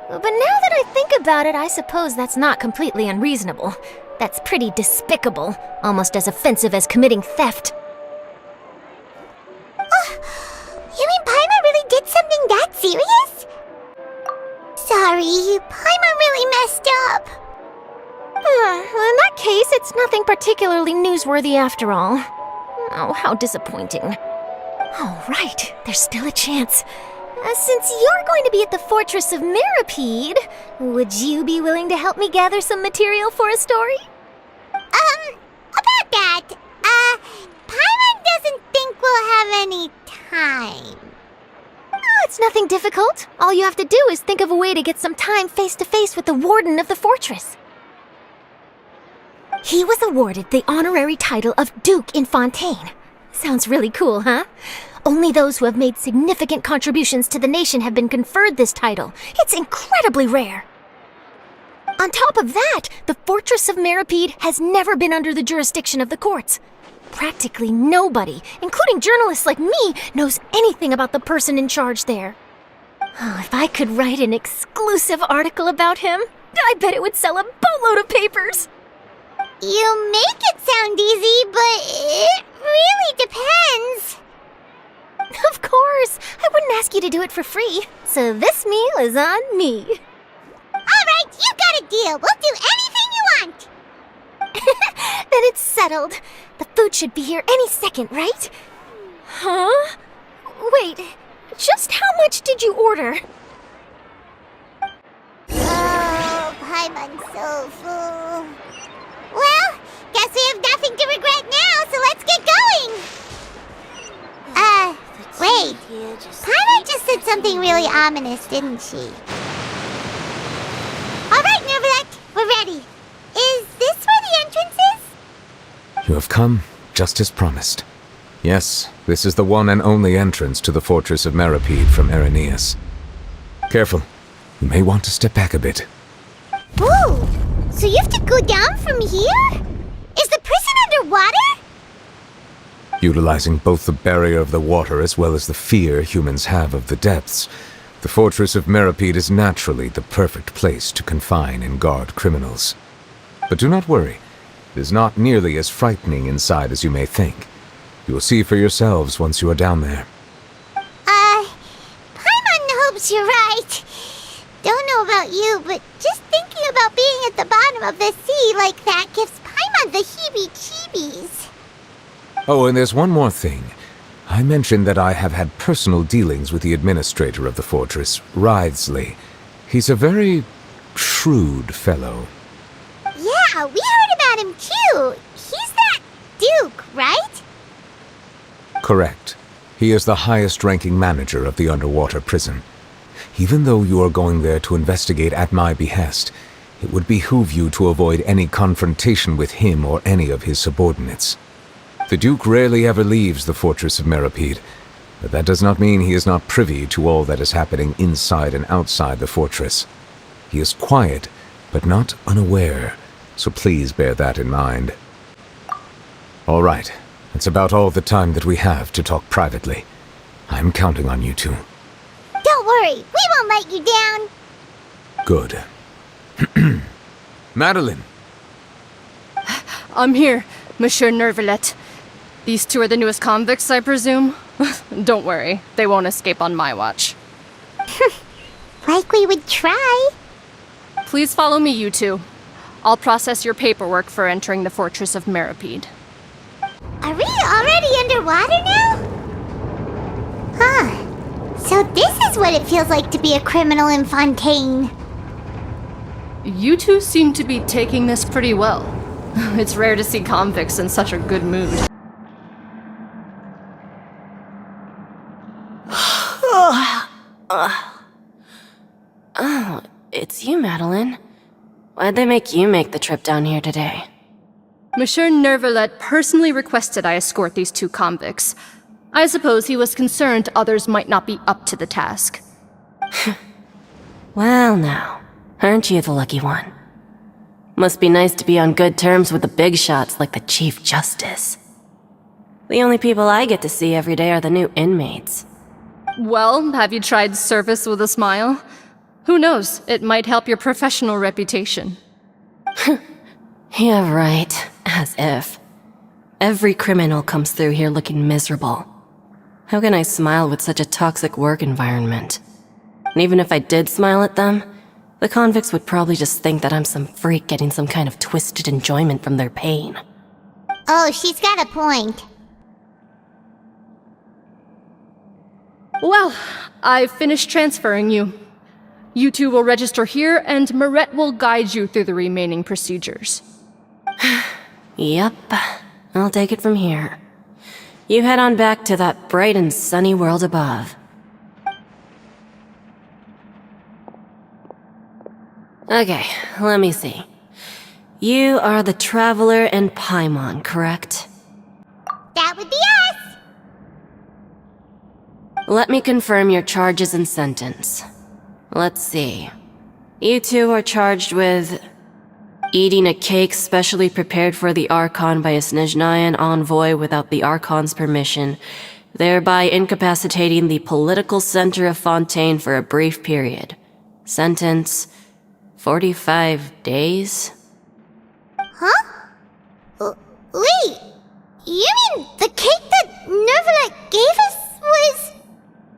but now that I think about it, I suppose that's not completely unreasonable. That's pretty despicable, almost as offensive as committing theft. You mean Paimon really did something that serious? Sorry, Paimon really messed up. Well, in that case, it's nothing particularly newsworthy after all. Oh, how disappointing. Oh, right, there's still a chance. Since you're going to be at the Fortress of Meropede, would you be willing to help me gather some material for a story? About that, Paimon doesn't think we'll have any time. Oh, it's nothing difficult. All you have to do is think of a way to get some time face-to-face with the warden of the fortress. He was awarded the honorary title of Duke in Fontaine. Sounds really cool, huh? Only those who have made significant contributions to the nation have been conferred this title. It's incredibly rare. On top of that, the Fortress of Meripede has never been under the jurisdiction of the courts. Practically nobody, including journalists like me, knows anything about the person in charge there. Oh, if I could write an exclusive article about him, I bet it would sell a boatload of papers. You make it sound easy, but it really depends. Of course, I wouldn't ask you to do it for free, so this meal is on me. Alright, you got a deal. We'll do anything you want. Then it's settled. The food should be here any second, right? Huh? Wait, just how much did you order? Oh, Paimon's so full. Well, guess we have nothing to regret now, so let's get going. Wait. Paimon just said something really ominous, didn't she? Alright, Nervalect, we're ready. Is this where the entrance is? You have come, just as promised. Yes, this is the one and only entrance to the Fortress of Meripede from Irenaeus. Careful, you may want to step back a bit. Ooh, so you have to go down from here? Is the prison underwater? Utilizing both the barrier of the water as well as the fear humans have of the depths, the Fortress of Meripede is naturally the perfect place to confine and guard criminals. But do not worry, it is not nearly as frightening inside as you may think. You will see for yourselves once you are down there. Paimon hopes you're right. Don't know about you, but just thinking about being at the bottom of the sea like that gives Paimon the heebie-jeebies. Oh, and there's one more thing. I mentioned that I have had personal dealings with the administrator of the fortress, Wriothesley. He's a very shrewd fellow. Yeah, we heard about him too. He's that Duke, right? Correct. He is the highest-ranking manager of the underwater prison. Even though you are going there to investigate at my behest, it would behoove you to avoid any confrontation with him or any of his subordinates. The Duke rarely ever leaves the Fortress of Meripede, but that does not mean he is not privy to all that is happening inside and outside the fortress. He is quiet, but not unaware, so please bear that in mind. All right, that's about all the time that we have to talk privately. I'm counting on you two. Don't worry, we won't let you down. Good. Madeline! I'm here, Monsieur Nervalet. These two are the newest convicts, I presume? Don't worry, they won't escape on my watch. Like we would try. Please follow me, you two. I'll process your paperwork for entering the Fortress of Meripede. Are we already underwater now? Huh. So this is what it feels like to be a criminal in Fontaine. You two seem to be taking this pretty well. It's rare to see convicts in such a good mood. Oh, it's you, Madeline. Why'd they make you make the trip down here today? Monsieur Nervalet personally requested I escort these two convicts. I suppose he was concerned others might not be up to the task. Well now, aren't you the lucky one? Must be nice to be on good terms with the big shots like the Chief Justice. The only people I get to see every day are the new inmates. Well, have you tried service with a smile? Who knows, it might help your professional reputation. Yeah, right. As if. Every criminal comes through here looking miserable. How can I smile with such a toxic work environment? And even if I did smile at them, the convicts would probably just think that I'm some freak getting some kind of twisted enjoyment from their pain. Oh, she's got a point. Well, I've finished transferring you. You two will register here, and Marette will guide you through the remaining procedures. Yep, I'll take it from here. You head on back to that bright and sunny world above. Okay, let me see. You are the Traveler and Paimon, correct? That would be us! Let me confirm your charges and sentence. Let's see. You two are charged with eating a cake specially prepared for the Archon by a Snezhnayan envoy without the Archon's permission, thereby incapacitating the political center of Fontaine for a brief period. Sentence: 45 days? Huh? Wait, you mean the cake that Nervalet gave us was...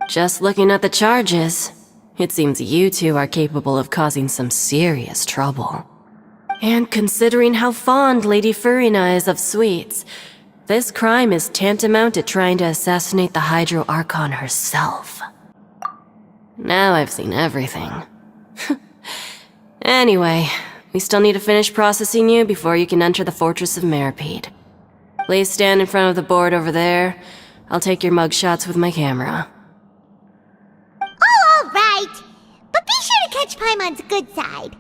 Just looking at the charges, it seems you two are capable of causing some serious trouble. And considering how fond Lady Furina is of sweets, this crime is tantamount to trying to assassinate the Hydro Archon herself. Now I've seen everything. Anyway, we still need to finish processing you before you can enter the Fortress of Meripede. Please stand in front of the board over there. I'll take your mugshots with my camera. Oh, all right. But be sure to catch Paimon's good side.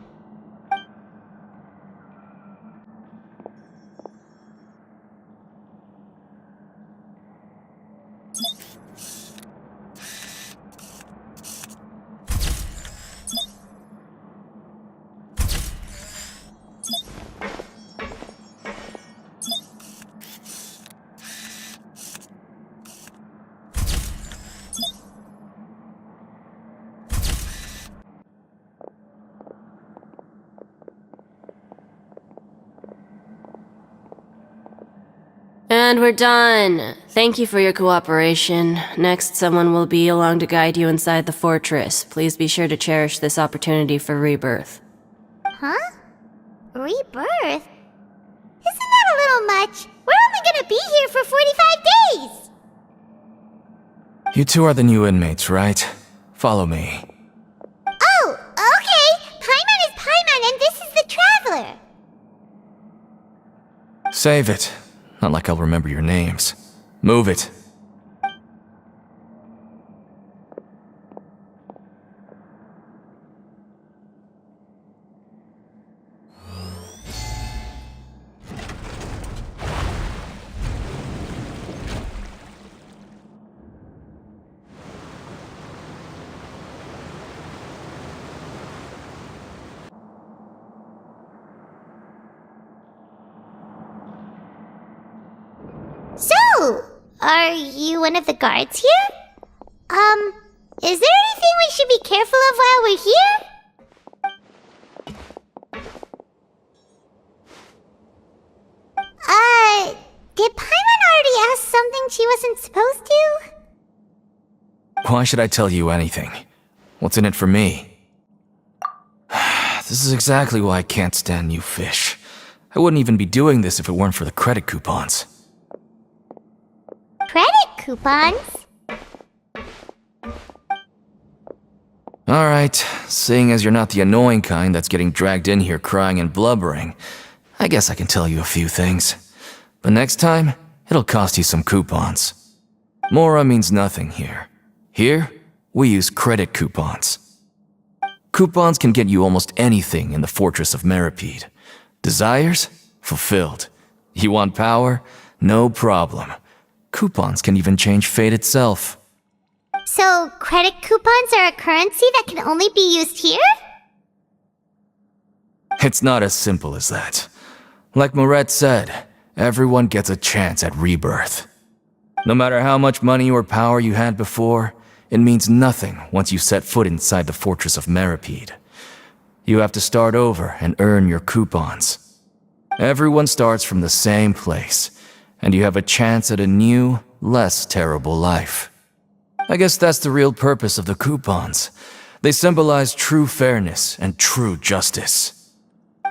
And we're done. Thank you for your cooperation. Next, someone will be along to guide you inside the fortress. Please be sure to cherish this opportunity for rebirth. Huh? Rebirth? Isn't that a little much? We're only gonna be here for 45 days! You two are the new inmates, right? Follow me. Oh, okay! Paimon is Paimon and this is the Traveler! Save it. Not like I'll remember your names. Move it. So, are you one of the guards here? Is there anything we should be careful of while we're here? Did Paimon already ask something she wasn't supposed to? Why should I tell you anything? What's in it for me? This is exactly why I can't stand you fish. I wouldn't even be doing this if it weren't for the credit coupons. Credit coupons? Alright, seeing as you're not the annoying kind that's getting dragged in here crying and blubbering, I guess I can tell you a few things. But next time, it'll cost you some coupons. Mora means nothing here. Here, we use credit coupons. Coupons can get you almost anything in the Fortress of Meripede. Desires? Fulfilled. You want power? No problem. Coupons can even change fate itself. So, credit coupons are a currency that can only be used here? It's not as simple as that. Like Moret said, everyone gets a chance at rebirth. No matter how much money or power you had before, it means nothing once you set foot inside the Fortress of Meripede. You have to start over and earn your coupons. Everyone starts from the same place, and you have a chance at a new, less terrible life. I guess that's the real purpose of the coupons. They symbolize true fairness and true justice.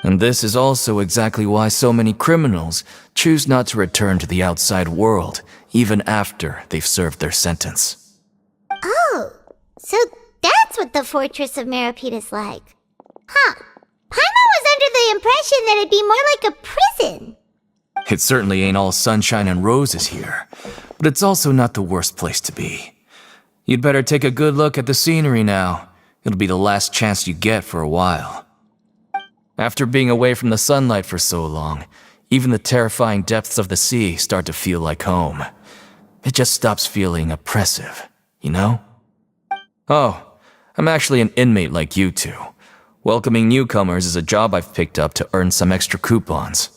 And this is also exactly why so many criminals choose not to return to the outside world, even after they've served their sentence. Oh, so that's what the Fortress of Meripede is like. Huh. Paimon was under the impression that it'd be more like a prison. It certainly ain't all sunshine and roses here, but it's also not the worst place to be. You'd better take a good look at the scenery now. It'll be the last chance you get for a while. After being away from the sunlight for so long, even the terrifying depths of the sea start to feel like home. It just stops feeling oppressive, you know? Oh, I'm actually an inmate like you two. Welcoming newcomers is a job I've picked up to earn some extra coupons.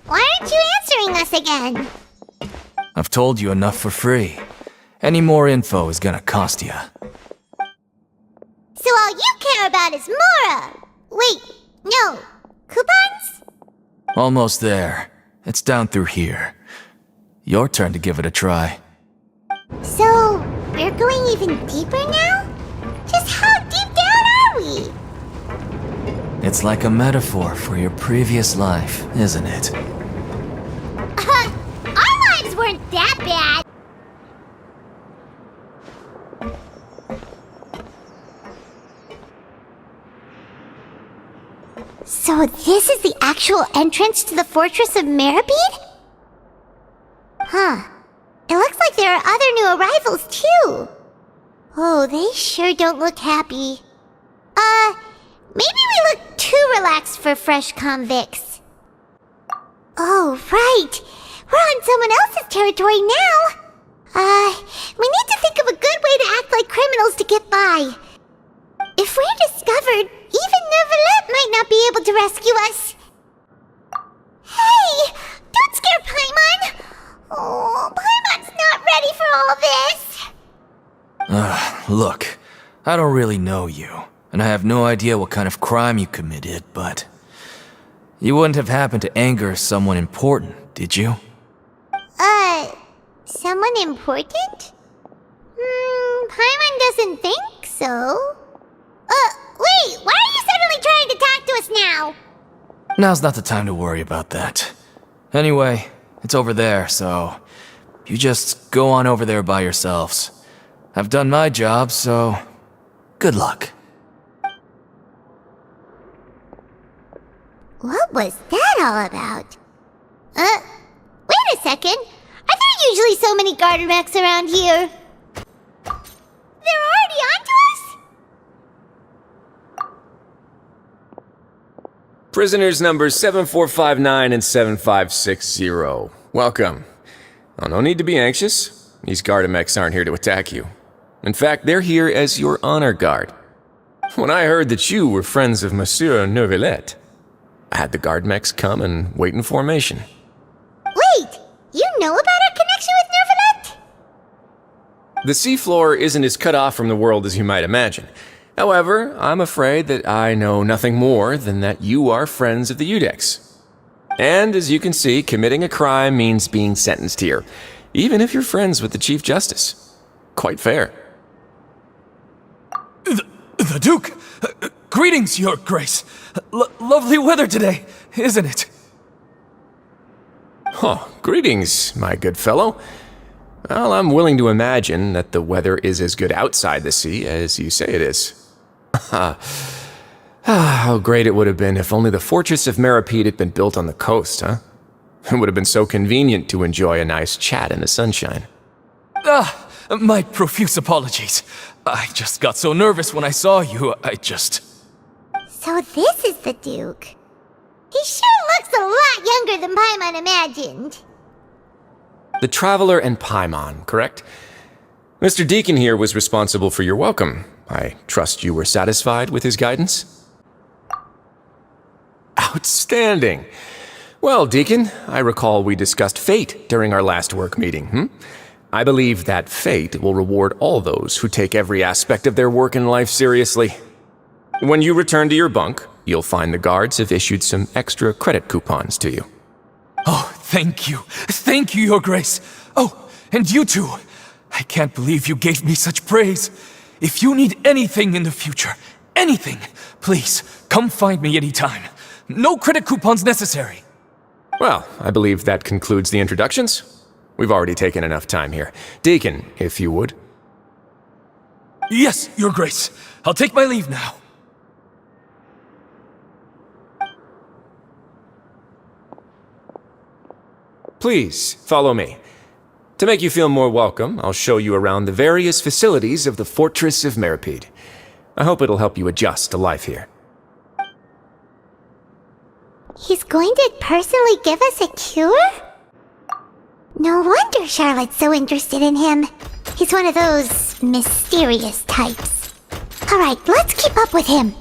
Why aren't you answering us again? I've told you enough for free. Any more info is gonna cost you. So all you care about is Mora! Wait, no. Coupons? Almost there. It's down through here. Your turn to give it a try. So, we're going even deeper now? Just how deep down are we? It's like a metaphor for your previous life, isn't it? Our lives weren't that bad! So this is the actual entrance to the Fortress of Meribed? Huh. It looks like there are other new arrivals, too. Oh, they sure don't look happy. Maybe we look too relaxed for fresh convicts. Oh, right. We're on someone else's territory now. We need to think of a good way to act like criminals to get by. If we're discovered, even Nervalet might not be able to rescue us. Hey! Don't scare Paimon! Oh, Paimon's not ready for all this! Look, I don't really know you, and I have no idea what kind of crime you committed, but... You wouldn't have happened to anger someone important, did you? Someone important? Paimon doesn't think so. Wait, why are you suddenly trying to talk to us now? Now's not the time to worry about that. Anyway, it's over there, so... You just go on over there by yourselves. I've done my job, so... Good luck. What was that all about? Wait a second. Are there usually so many Gardermechs around here? They're already onto us? Prisoners numbers 7459 and 7560. Welcome. Oh, no need to be anxious. These Gardermechs aren't here to attack you. In fact, they're here as your honor guard. When I heard that you were friends of Monsieur Nervalet, I had the Gardermechs come and wait in formation. Wait! You know about our connection with Nervalet? The seafloor isn't as cut off from the world as you might imagine. However, I'm afraid that I know nothing more than that you are friends of the Udex. And as you can see, committing a crime means being sentenced here, even if you're friends with the Chief Justice. Quite fair. The Duke! Greetings, Your Grace! Lovely weather today, isn't it? Oh, greetings, my good fellow. Well, I'm willing to imagine that the weather is as good outside the sea as you say it is. How great it would have been if only the Fortress of Meribed had been built on the coast, huh? It would have been so convenient to enjoy a nice chat in the sunshine. My profuse apologies. I just got so nervous when I saw you, So this is the Duke. He sure looks a lot younger than Paimon imagined. The Traveler and Paimon, correct? Mr. Deacon here was responsible for your welcome. I trust you were satisfied with his guidance? Outstanding! Well, Deacon, I recall we discussed fate during our last work meeting, I believe that fate will reward all those who take every aspect of their work in life seriously. When you return to your bunk, you'll find the guards have issued some extra credit coupons to you. Oh, thank you. Thank you, Your Grace. Oh, and you too. I can't believe you gave me such praise. If you need anything in the future, anything, please, come find me anytime. No credit coupons necessary. Well, I believe that concludes the introductions. We've already taken enough time here. Deacon, if you would. Yes, Your Grace. I'll take my leave now. Please, follow me. To make you feel more welcome, I'll show you around the various facilities of the Fortress of Meripede. I hope it'll help you adjust to life here. He's going to personally give us a cure? No wonder Charlotte's so interested in him. He's one of those mysterious types. Alright, let's keep up with him.